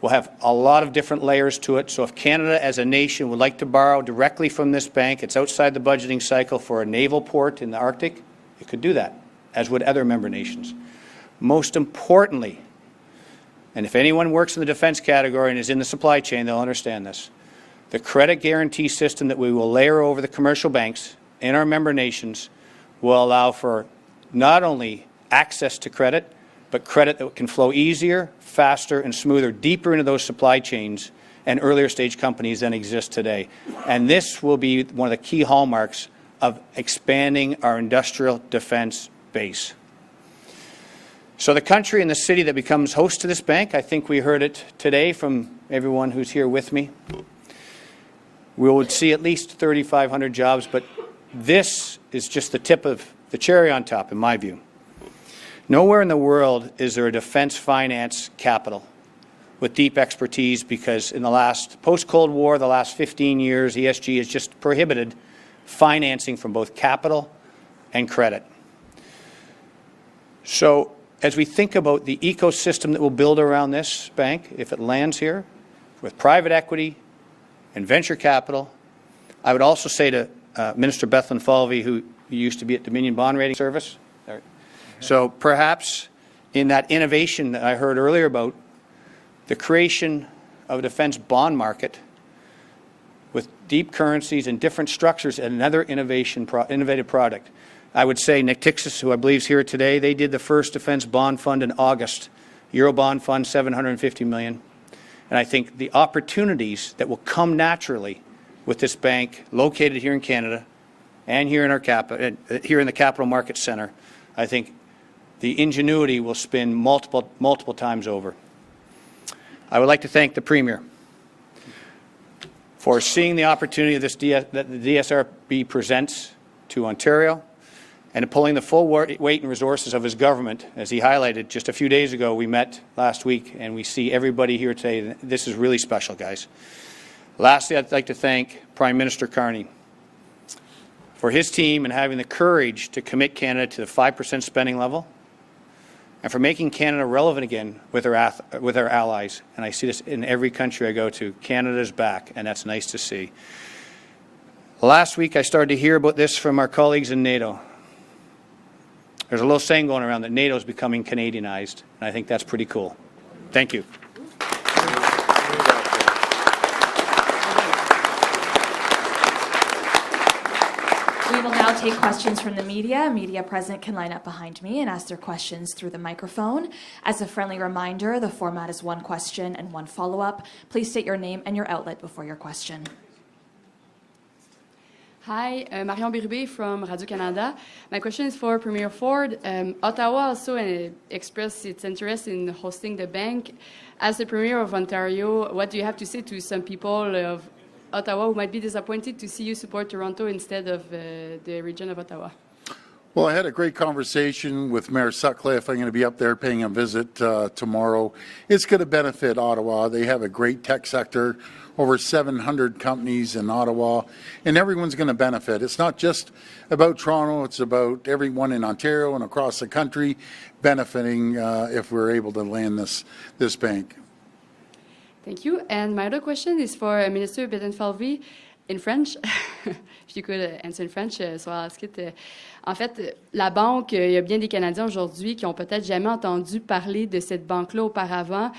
will have a lot of different layers to it. So if Canada as a nation would like to borrow directly from this bank, it's outside the budgeting cycle for a naval port in the Arctic, it could do that, as would other member nations. Most importantly, and if anyone works in the defense category and is in the supply chain, they'll understand this, the credit guarantee system that we will layer over the commercial banks in our member nations will allow for not only access to credit, but credit that can flow easier, faster, and smoother, deeper into those supply chains and earlier stage companies than exist today. And this will be one of the key hallmarks of expanding our industrial defense base. So the country and the city that becomes host to this bank, I think we heard it today from everyone who's here with me, we would see at least 3,500 jobs, but this is just the tip of the cherry on top, in my view. Nowhere in the world is there a defense finance capital with deep expertise, because in the last post-Cold War, the last 15 years, ESG has just prohibited financing from both capital and credit. So as we think about the ecosystem that we'll build around this bank, if it lands here, with private equity and venture capital, I would also say to Minister Bethlenfalvy, who used to be at Dominion Bond Rating Service, so perhaps in that innovation that I heard earlier about, the creation of a defense bond market with deep currencies and different structures and another innovative product. I would say Natixis, who I believe is here today, they did the first defense bond fund in August, Eurobond fund, $750 million. And I think the opportunities that will come naturally with this bank located here in Canada and here in our here in the Capital Markets Centre, I think the ingenuity will spin multiple times over. I would like to thank the Premier for seeing the opportunity that the DSRB presents to Ontario and pulling the full weight and resources of his government. As he highlighted just a few days ago, we met last week and we see everybody here today. This is really special, guys. Lastly, I'd like to thank Prime Minister Carney for his team and having the courage to commit Canada to the 5% spending level, and for making Canada relevant again with our allies. And I see this in every country I go to. Canada's back, and that's nice to see. Last week, I started to hear about this from our colleagues in NATO. There's a little saying going around that NATO is becoming Canadianized, and I think that's pretty cool. Thank you. We will now take questions from the media. Media present can line up behind me and ask their questions through the microphone. As a friendly reminder, the format is one question and one follow-up. Please state your name and your outlet before your question. Hi, Marion Birubé from Radio-Canada. My question is for Premier Ford. Ottawa also expressed its interest in hosting the bank. As the Premier of Ontario, what do you have to say to some people of Ottawa who might be disappointed to see you support Toronto instead of the region of Ottawa? Well, I had a great conversation with Mayor Sutcliffe. I'm going to be up there paying a visit tomorrow. It's going to benefit Ottawa. They have a great tech sector, over 700 companies in Ottawa, and everyone's going to benefit. It's not just about Toronto, it's about everyone in Ontario and across the country benefiting if we're able to land this bank. Thank you. And my other question is for Minister Bethlenfalvy in French. If you could answer in French, so I'll ask it. En fait, la banque, il y a bien des Canadiens aujourd'hui qui ont peut-être jamais entendu parler de cette banque-là auparavant.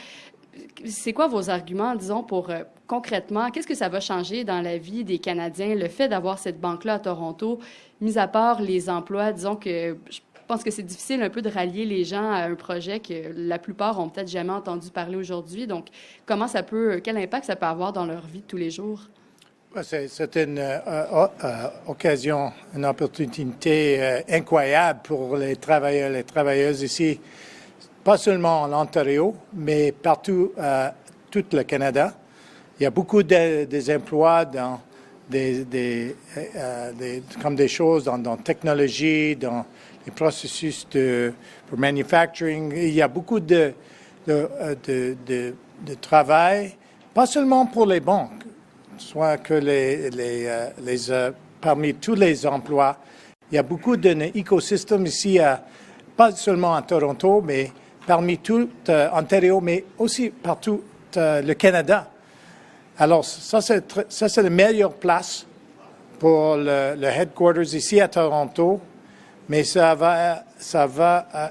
C'est quoi vos arguments, disons, pour concrètement, qu'est-ce que ça va changer dans la vie des Canadiens, le fait d'avoir cette banque-là à Toronto, mis à part les emplois, disons que je pense que c'est difficile un peu de rallier les gens à un projet que la plupart ont peut-être jamais entendu parler aujourd'hui. Donc, quel impact ça peut avoir dans leur vie de tous les jours? C'est une occasion, une opportunité incroyable pour les travailleurs, les travailleuses ici, pas seulement en Ontario, mais partout, tout le Canada. Il y a beaucoup des emplois dans comme des choses dans la technologie, dans les processus pour manufacturing. Il y a beaucoup de travail, pas seulement pour les banques, soit que parmi tous les emplois, il y a beaucoup d'un écosystème ici, pas seulement à Toronto, mais parmi tout Ontario, mais aussi partout le Canada. Alors, ça, c'est la meilleure place pour le headquarters ici à Toronto, mais ça va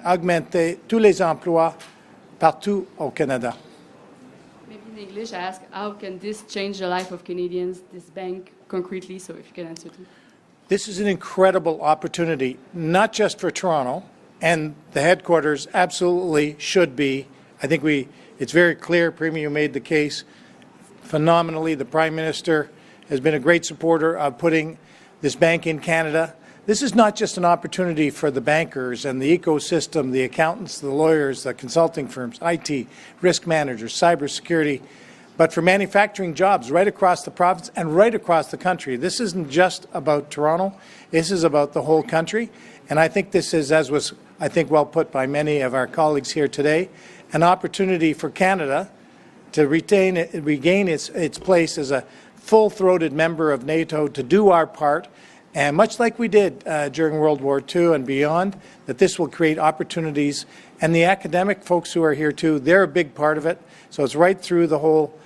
augmenter tous les emplois partout au Canada. Mais In English, I ask, how can this change the life of Canadians, this bank, concretely? So if you can answer to. This is an incredible opportunity, not just for Toronto, and the headquarters absolutely should be. I think it's very clear, Premier, you made the case phenomenally. The Prime Minister has been a great supporter of putting this bank in Canada. This is not just an opportunity for the bankers and the ecosystem, the accountants, the lawyers, the consulting firms, IT, risk managers, cybersecurity, but for manufacturing jobs right across the province and right across the country. This isn't just about Toronto. This is about the whole country. And I think this is, as was, I think, well put by many of our colleagues here today, an opportunity for Canada to regain its place as a full-throated member of NATO, to do our part, and much like we did during World War II and beyond, that this will create opportunities. And the academic folks who are here too, they're a big part of it. So it's right through the whole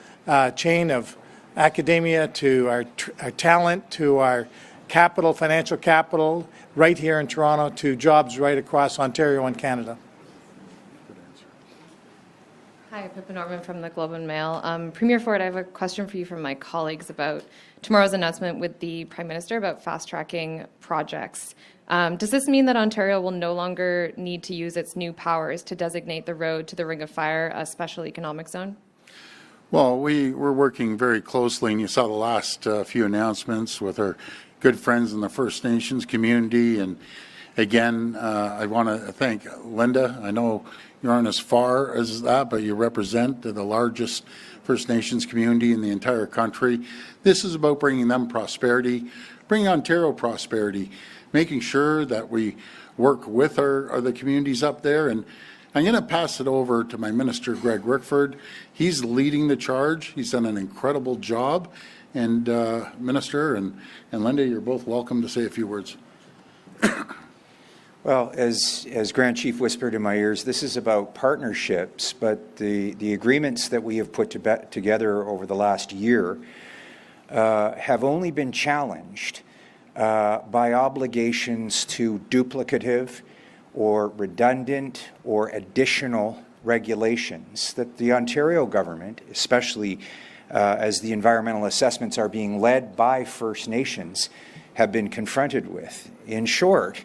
chain of academia to our talent, to our capital, financial capital, right here in Toronto, to jobs right across Ontario and Canada. Hi, Pippa Norman from the Globe and Mail. Premier Ford, I have a question for you from my colleagues about tomorrow's announcement with the Prime Minister about fast-tracking projects. Does this mean that Ontario will no longer need to use its new powers to designate the road to the Ring of Fire a special economic zone? Well, we're working very closely, and you saw the last few announcements with our good friends in the First Nations community. And again, I want to thank Linda. I know you aren't as far as that, but you represent the largest First Nations community in the entire country. This is about bringing them prosperity, bringing Ontario prosperity, making sure that we work with the communities up there. And I'm going to pass it over to my Minister, Greg Rickford. He's leading the charge. He's done an incredible job. And Minister and Linda, you're both welcome to say a few words. Well, as Grand Chief whispered in my ears, this is about partnerships, but the agreements that we have put together over the last year have only been challenged by obligations to duplicative or redundant or additional regulations that the Ontario government, especially as the environmental assessments are being led by First Nations, have been confronted with. In short,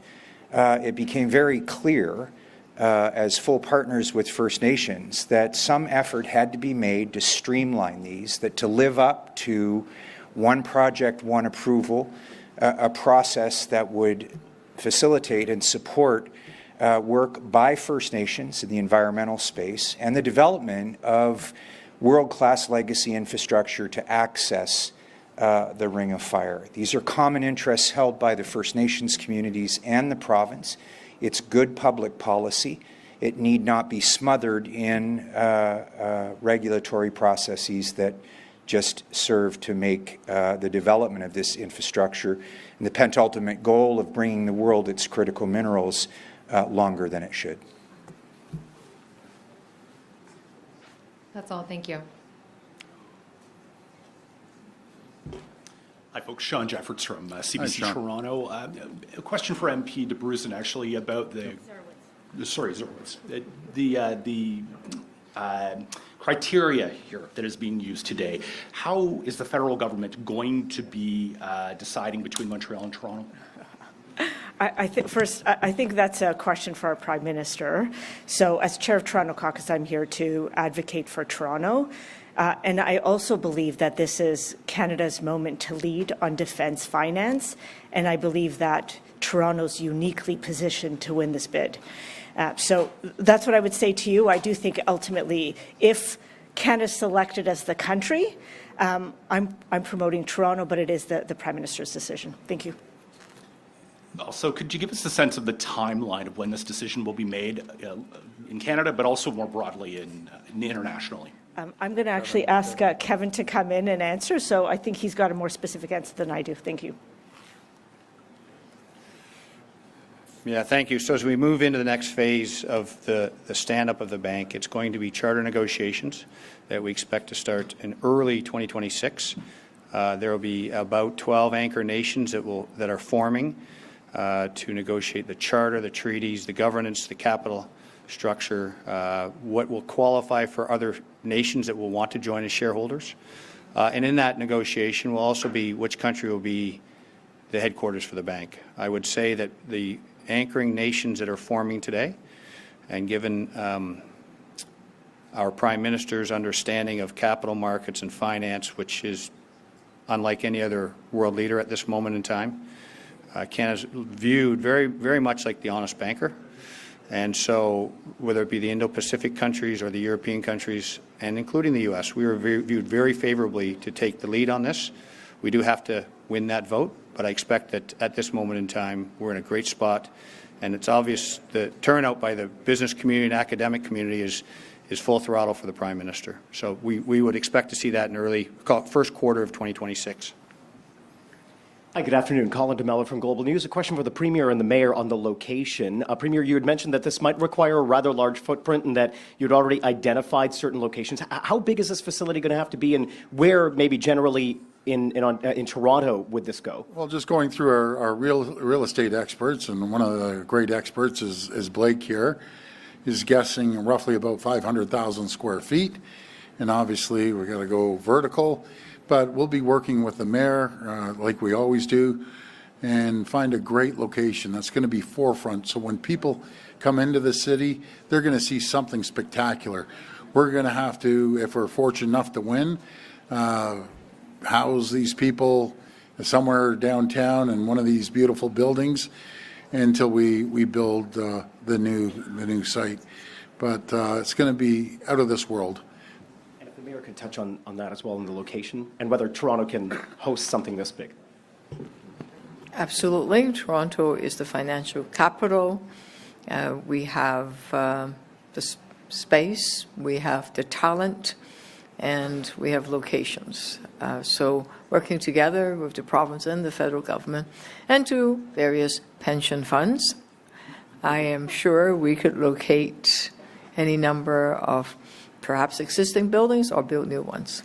it became very clear as full partners with First Nations that some effort had to be made to streamline these, that to live up to one project, one approval, a process that would facilitate and support work by First Nations in the environmental space and the development of world-class legacy infrastructure to access the Ring of Fire. These are common interests held by the First Nations communities and the province. It's good public policy. It need not be smothered in regulatory processes that just serve to make the development of this infrastructure and the penultimate goal of bringing the world its critical minerals longer than it should. That's all. Thank you. Hi, folks. Sean Jeffords from CBC Toronto. A question for MP DeBruzen, actually, about the Dzerowicz. The criteria here that is being used today. How is the federal government going to be deciding between Montreal and Toronto? I think that's a question for our Prime Minister. So as Chair of Toronto Caucus, I'm here to advocate for Toronto. And I also believe that this is Canada's moment to lead on defence finance, and I believe that Toronto's uniquely positioned to win this bid. So that's what I would say to you. I do think ultimately, if Canada's selected as the country, I'm promoting Toronto, but it is the Prime Minister's decision. Thank you. Also, could you give us a sense of the timeline of when this decision will be made in Canada, but also more broadly internationally? I'm going to actually ask Kevin to come in and answer, so I think he's got a more specific answer than I do. Thank you. Yeah, thank you. So as we move into the next phase of the stand-up of the bank, it's going to be charter negotiations that we expect to start in early 2026. There will be about 12 anchor nations that are forming to negotiate the charter, the treaties, the governance, the capital structure, what will qualify for other nations that will want to join as shareholders. And in that negotiation will also be which country will be the headquarters for the bank. I would say that the anchoring nations that are forming today, and given our Prime Minister's understanding of capital markets and finance, which is unlike any other world leader at this moment in time, Canada's viewed very, very much like the honest banker. And so whether it be the Indo-Pacific countries or the European countries, and including the U.S., we were viewed very favorably to take the lead on this. We do have to win that vote, but I expect that at this moment in time, we're in a great spot. And it's obvious the turnout by the business community and academic community is full throttle for the Prime Minister. So we would expect to see that in first quarter of 2026. Hi, good afternoon. Colin DeMello from Global News. A question for the Premier and the Mayor on the location. Premier, you had mentioned that this might require a rather large footprint and that you'd already identified certain locations. How big is this facility going to have to be, and where maybe generally in Toronto would this go? Well, just going through our real estate experts, and one of the great experts is Blake here, is guessing roughly about 500,000 square feet. And obviously, we're going to go vertical. But we'll be working with the mayor, like we always do, and find a great location that's going to be forefront. So when people come into the city, they're going to see something spectacular. We're going to have to, if we're fortunate enough to win, house these people somewhere downtown in one of these beautiful buildings until we build the new site. But it's going to be out of this world. Mayor could touch on that as well, in the location, and whether Toronto can host something this big. Absolutely. Toronto is the financial capital. We have the space, we have the talent, and we have locations. So working together with the province and the federal government and to various pension funds, I am sure we could locate any number of perhaps existing buildings or build new ones.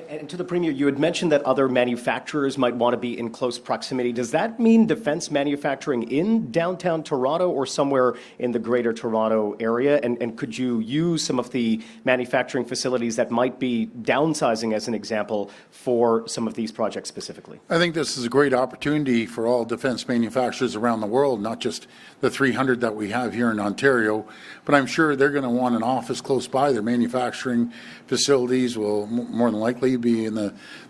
And to the Premier, you had mentioned that other manufacturers might want to be in close proximity. Does that mean defense manufacturing in downtown Toronto or somewhere in the greater Toronto area? And could you use some of the manufacturing facilities that might be downsizing, as an example, for some of these projects specifically? I think this is a great opportunity for all defense manufacturers around the world, not just the 300 that we have here in Ontario, but I'm sure they're going to want an office close by. Their manufacturing facilities will more than likely be in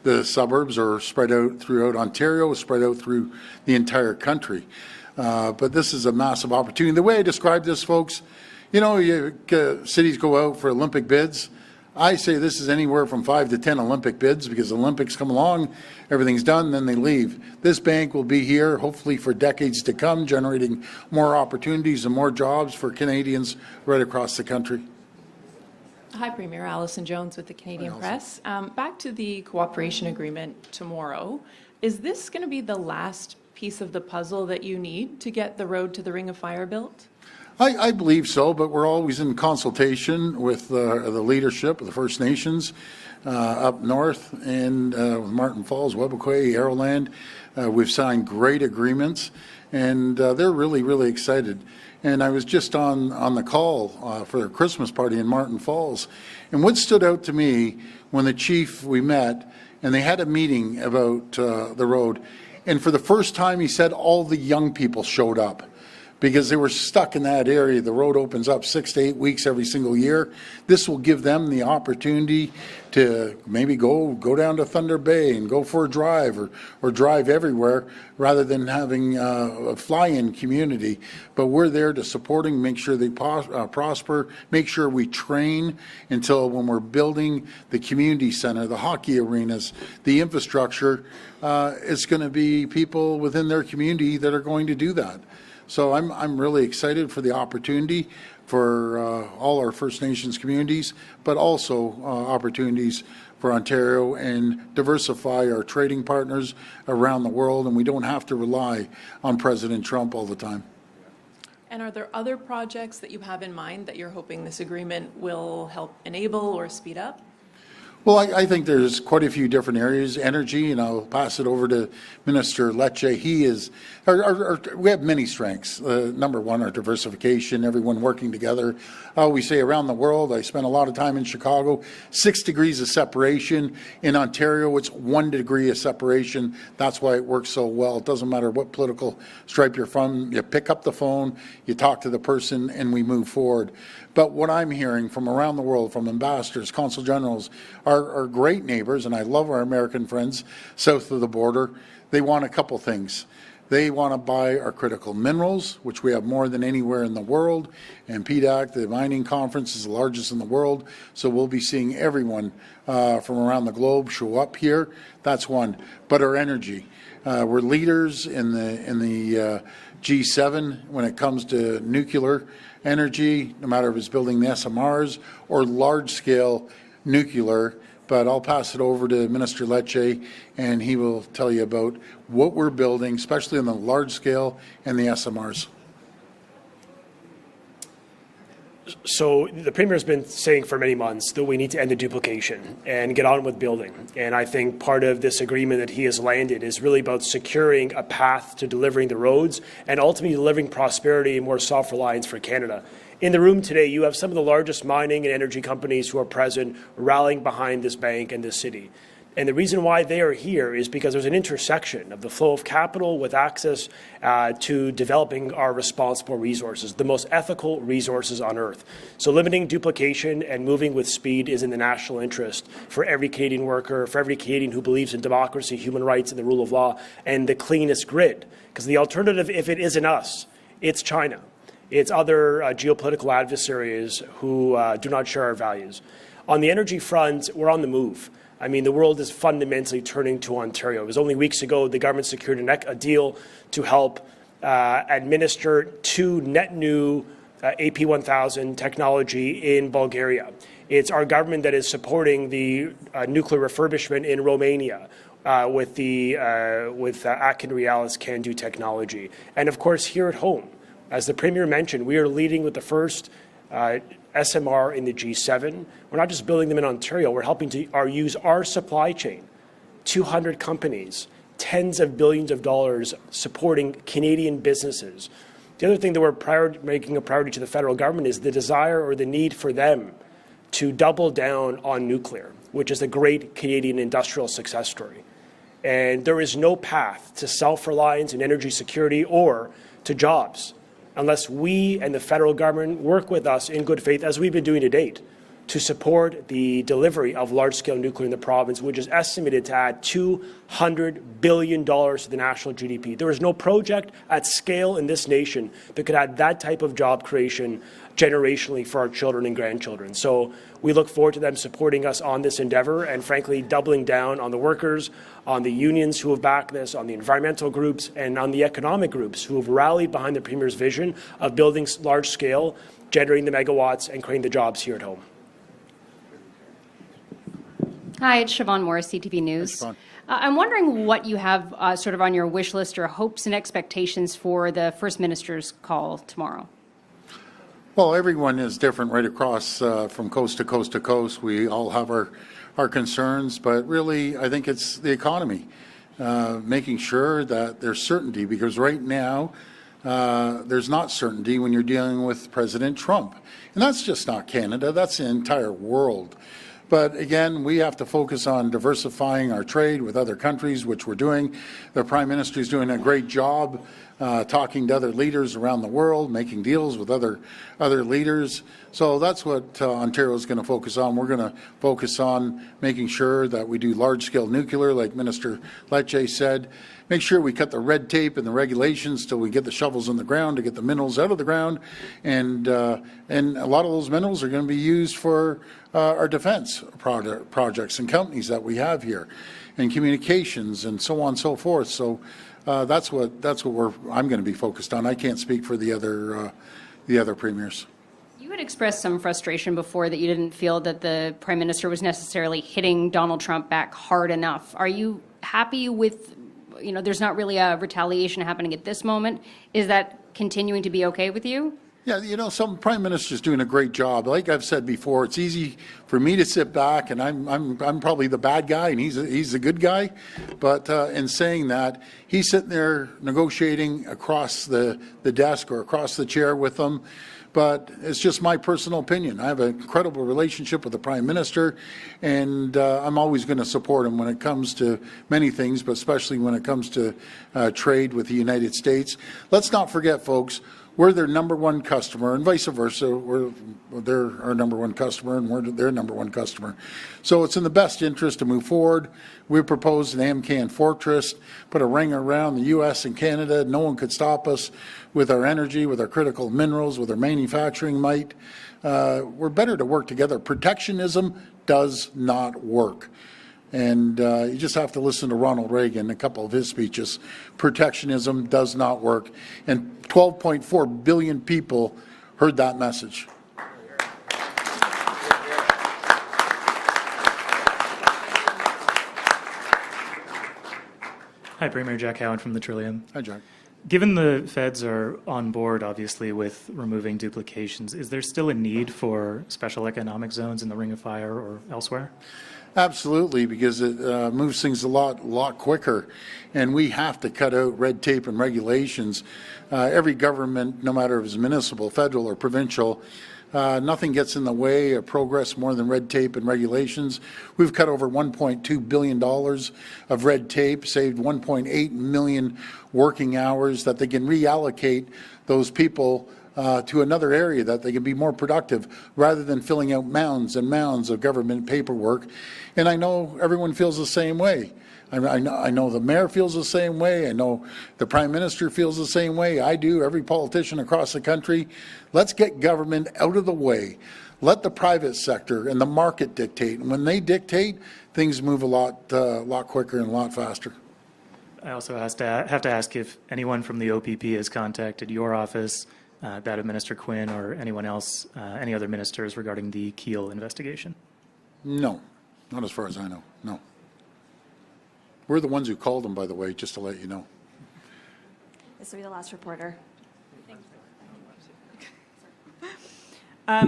the suburbs or spread out throughout Ontario, spread out through the entire country. But this is a massive opportunity. The way I describe this, folks, cities go out for Olympic bids. I say this is anywhere from 5 to 10 Olympic bids, because the Olympics come along, everything's done, then they leave. This bank will be here, hopefully for decades to come, generating more opportunities and more jobs for Canadians right across the country. Hi, Premier. Alison Jones with the Canadian Press. Back to the cooperation agreement tomorrow. Is this going to be the last piece of the puzzle that you need to get the road to the Ring of Fire built? I believe so, but we're always in consultation with the leadership of the First Nations up north, and with Martin Falls, Webequie, Arrowland. We've signed great agreements, and they're really, really excited. And I was just on the call for their Christmas party in Martin Falls, and what stood out to me when the chief, we met, and they had a meeting about the road, and for the first time he said all the young people showed up, because they were stuck in that area. The road opens up 6 to 8 weeks every single year. This will give them the opportunity to maybe go down to Thunder Bay and go for a drive, or drive everywhere, rather than having a fly-in community. But we're there to supporting, make sure they prosper, make sure we train until when we're building the community center, the hockey arenas, the infrastructure, it's going to be people within their community that are going to do that. So I'm really excited for the opportunity for all our First Nations communities, but also opportunities for Ontario, and diversify our trading partners around the world, and we don't have to rely on President Trump all the time. And are there other projects that you have in mind that you're hoping this agreement will help enable or speed up? Well, I think there's quite a few different areas. Energy, and I'll pass it over to Minister Lecce. He is, we have many strengths. Number one, our diversification, everyone working together. I always say around the world, I spent a lot of time in Chicago, 6 degrees of separation. In Ontario, it's 1 degree of separation. That's why it works so well. It doesn't matter what political stripe you're from. You pick up the phone, you talk to the person, and we move forward. But what I'm hearing from around the world, from ambassadors, consul generals, our great neighbors, and I love our American friends south of the border, they want a couple things. They want to buy our critical minerals, which we have more than anywhere in the world, and PDAC, the mining conference, is the largest in the world, so we'll be seeing everyone from around the globe show up here. That's one. But our energy. We're leaders in the G7 when it comes to nuclear energy, no matter if it's building the SMRs or large-scale nuclear. But I'll pass it over to Minister Lecce, and he will tell you about what we're building, especially on the large scale and the SMRs. So the Premier has been saying for many months that we need to end the duplication and get on with building. And I think part of this agreement that he has landed is really about securing a path to delivering the roads and ultimately delivering prosperity and more self-reliance for Canada. In the room today, you have some of the largest mining and energy companies who are present rallying behind this bank and this city. And the reason why they are here is because there's an intersection of the flow of capital with access to developing our responsible resources, the most ethical resources on earth. So limiting duplication and moving with speed is in the national interest for every Canadian worker, for every Canadian who believes in democracy, human rights, and the rule of law, and the cleanest grid. Because the alternative, if it isn't us, it's China. It's other geopolitical adversaries who do not share our values. On the energy front, we're on the move. I mean, the world is fundamentally turning to Ontario. It was only weeks ago the government secured a deal to help administer 2 net new AP1000 technology in Bulgaria. It's our government that is supporting the nuclear refurbishment in Romania with Akin Realis CANDU technology. And of course, here at home, as the Premier mentioned, we are leading with the first SMR in the G7. We're not just building them in Ontario, we're helping to use our supply chain, 200 companies, tens of billions of dollars supporting Canadian businesses. The other thing that we're making a priority to the federal government is the desire or the need for them to double down on nuclear, which is a great Canadian industrial success story. And there is no path to self-reliance and energy security or to jobs unless we and the federal government work with us in good faith, as we've been doing to date, to support the delivery of large-scale nuclear in the province, which is estimated to add $200 billion to the national GDP. There is no project at scale in this nation that could add that type of job creation generationally for our children and grandchildren. So we look forward to them supporting us on this endeavour and, frankly, doubling down on the workers, on the unions who have backed this, on the environmental groups, and on the economic groups who have rallied behind the Premier's vision of building large-scale, generating the megawatts, and creating the jobs here at home. Hi, it's Siobhan Morris, CTV News. I'm wondering what you have sort of on your wish list or hopes and expectations for the First Minister's call tomorrow. Well, everyone is different right across from coast to coast to coast. We all have our concerns, but really I think it's the economy, making sure that there's certainty, because right now there's not certainty when you're dealing with President Trump. And that's just not Canada, that's the entire world. But again, we have to focus on diversifying our trade with other countries, which we're doing. The Prime Minister is doing a great job talking to other leaders around the world, making deals with other leaders. So that's what Ontario is going to focus on. We're going to focus on making sure that we do large-scale nuclear, like Minister Lecce said. Make sure we cut the red tape and the regulations till we get the shovels in the ground to get the minerals out of the ground. And a lot of those minerals are going to be used for our defense projects and companies that we have here, and communications and so on and so forth. So that's what I'm going to be focused on. I can't speak for the other premiers. You had expressed some frustration before that you didn't feel that the Prime Minister was necessarily hitting Donald Trump back hard enough. Are you happy with, there's not really a retaliation happening at this moment? Is that continuing to be okay with you? Yeah, you know, some Prime Minister's doing a great job. Like I've said before, it's easy for me to sit back, and I'm probably the bad guy, and he's the good guy. But in saying that, he's sitting there negotiating across the desk or across the chair with them. But it's just my personal opinion. I have an incredible relationship with the Prime Minister, and I'm always going to support him when it comes to many things, but especially when it comes to trade with the United States. Let's not forget, folks, we're their number one customer, and vice versa. They're our number one customer, and we're their number one customer. So it's in the best interest to move forward. We proposed an AMCAN fortress, put a ring around the U.S. and Canada. No one could stop us with our energy, with our critical minerals, with our manufacturing might. We're better to work together. Protectionism does not work. And you just have to listen to Ronald Reagan, a couple of his speeches. Protectionism does not work. And 12.4 billion people heard that message. Hi, Premier Jack Howard from the Trillium. Hi, Jack. Given the feds are on board, obviously, with removing duplications, is there still a need for special economic zones in the Ring of Fire or elsewhere? Absolutely, because it moves things a lot quicker, and we have to cut out red tape and regulations. Every government, no matter if it's municipal, federal, or provincial, nothing gets in the way of progress more than red tape and regulations. We've cut over $1.2 billion of red tape, saved 1.8 million working hours that they can reallocate those people to another area that they can be more productive rather than filling out mounds and mounds of government paperwork. And I know everyone feels the same way. I know the mayor feels the same way. I know the Prime Minister feels the same way. I do. Every politician across the country. Let's get government out of the way. Let the private sector and the market dictate. And when they dictate, things move a lot quicker and a lot faster. I also have to ask if anyone from the OPP has contacted your office, that of Minister Quinn or anyone else, any other ministers regarding the Keel investigation? No, not as far as I know, no. We're the ones who called them, by the way, just to let you know. This will be the last reporter.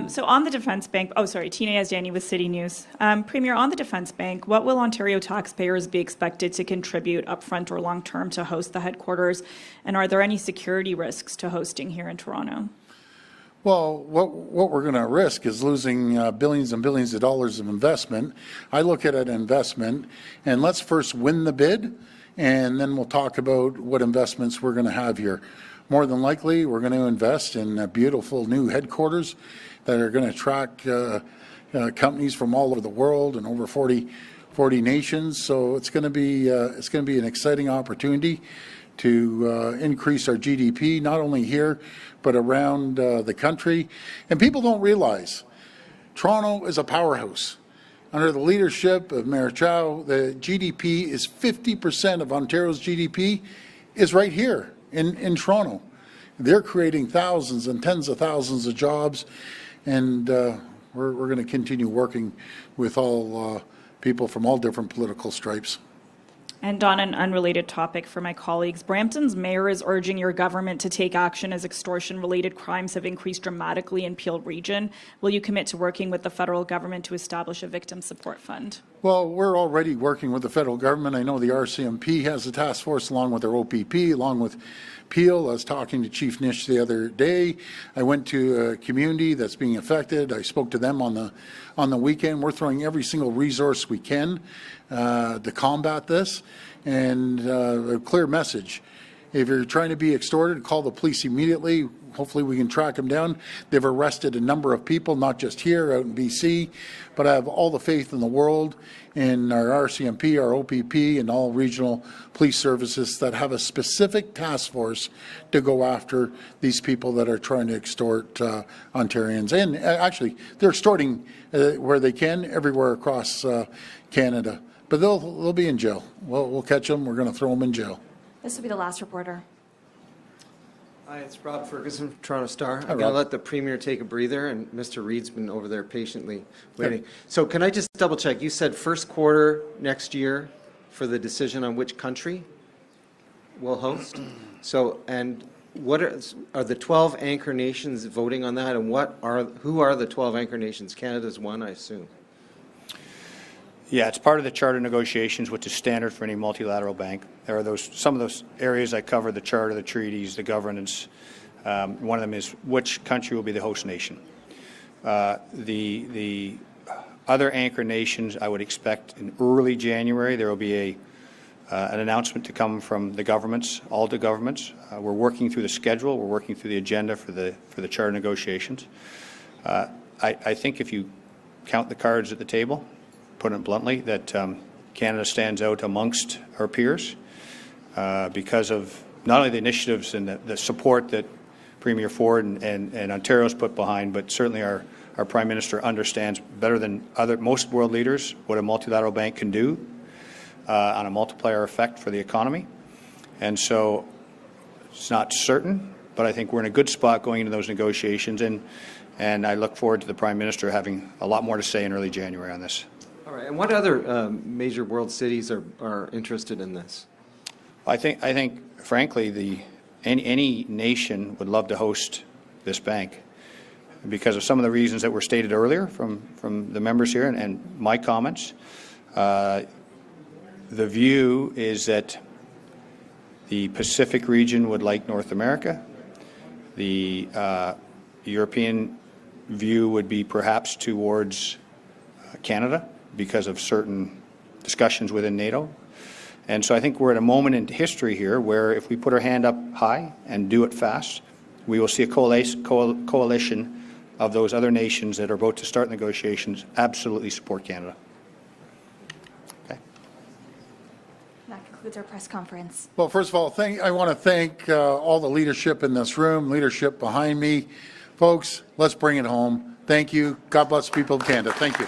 So on the Defence Bank, Tina Yazdani with City News. Premier, on the Defence Bank, what will Ontario taxpayers be expected to contribute upfront or long-term to host the headquarters? And are there any security risks to hosting here in Toronto? Well, what we're going to risk is losing billions and billions of dollars of investment. I look at an investment, and let's first win the bid, and then we'll talk about what investments we're going to have here. More than likely, we're going to invest in a beautiful new headquarters that are going to attract companies from all over the world and over 40 nations. So it's going to be an exciting opportunity to increase our GDP, not only here, but around the country. And people don't realize Toronto is a powerhouse. Under the leadership of Mayor Chow, the GDP is 50% of Ontario's GDP is right here in Toronto. They're creating thousands and tens of thousands of jobs, and we're going to continue working with all people from all different political stripes. And on an unrelated topic for my colleagues, Brampton's mayor is urging your government to take action as extortion-related crimes have increased dramatically in Peel Region. Will you commit to working with the federal government to establish a victim support fund? Well, we're already working with the federal government. I know the RCMP has a task force along with their OPP, along with Peel. I was talking to Chief Nish the other day. I went to a community that's being affected. I spoke to them on the weekend. We're throwing every single resource we can to combat this, and a clear message. If you're trying to be extorted, call the police immediately. Hopefully we can track them down. They've arrested a number of people, not just here, out in BC, but I have all the faith in the world in our RCMP, our OPP, and all regional police services that have a specific task force to go after these people that are trying to extort Ontarians. And actually, they're extorting where they can, everywhere across Canada. But they'll be in jail. We'll catch them. We're going to throw them in jail. This will be the last reporter. Hi, it's Rob Ferguson from Toronto Star. I'm going Rob. to let the Premier take a breather, and Mr. Reid's been over there patiently waiting. So can I just double check? You said first quarter next year for the decision on which country will host. So, and what are the 12 anchor nations voting on that, and who are the 12 anchor nations? Canada's one, I assume. Yeah, it's part of the charter negotiations, which is standard for any multilateral bank. There are some of those areas I covered: the charter, the treaties, the governance. One of them is which country will be the host nation. The other anchor nations, I would expect in early January there will be an announcement to come from the governments, all the governments. We're working through the schedule. We're working through the agenda for the charter negotiations. I think if you count the cards at the table, put it bluntly, that Canada stands out amongst our peers because of not only the initiatives and the support that Premier Ford and Ontario's put behind, but certainly our Prime Minister understands better than most world leaders what a multilateral bank can do on a multiplier effect for the economy. And so it's not certain, but I think we're in a good spot going into those negotiations, and I look forward to the Prime Minister having a lot more to say in early January on this. All right, and what other major world cities are interested in this? I think frankly, any nation would love to host this bank because of some of the reasons that were stated earlier from the members here and my comments. The view is that the Pacific region would like North America. The European view would be perhaps towards Canada because of certain discussions within NATO. And so I think we're at a moment in history here where if we put our hand up high and do it fast, we will see a coalition of those other nations that are about to start negotiations absolutely support Canada. Okay. That concludes our press conference. Well, first of all, I want to thank all the leadership in this room, leadership behind me. Folks, let's bring it home. Thank you. God bless the people of Canada. Thank you.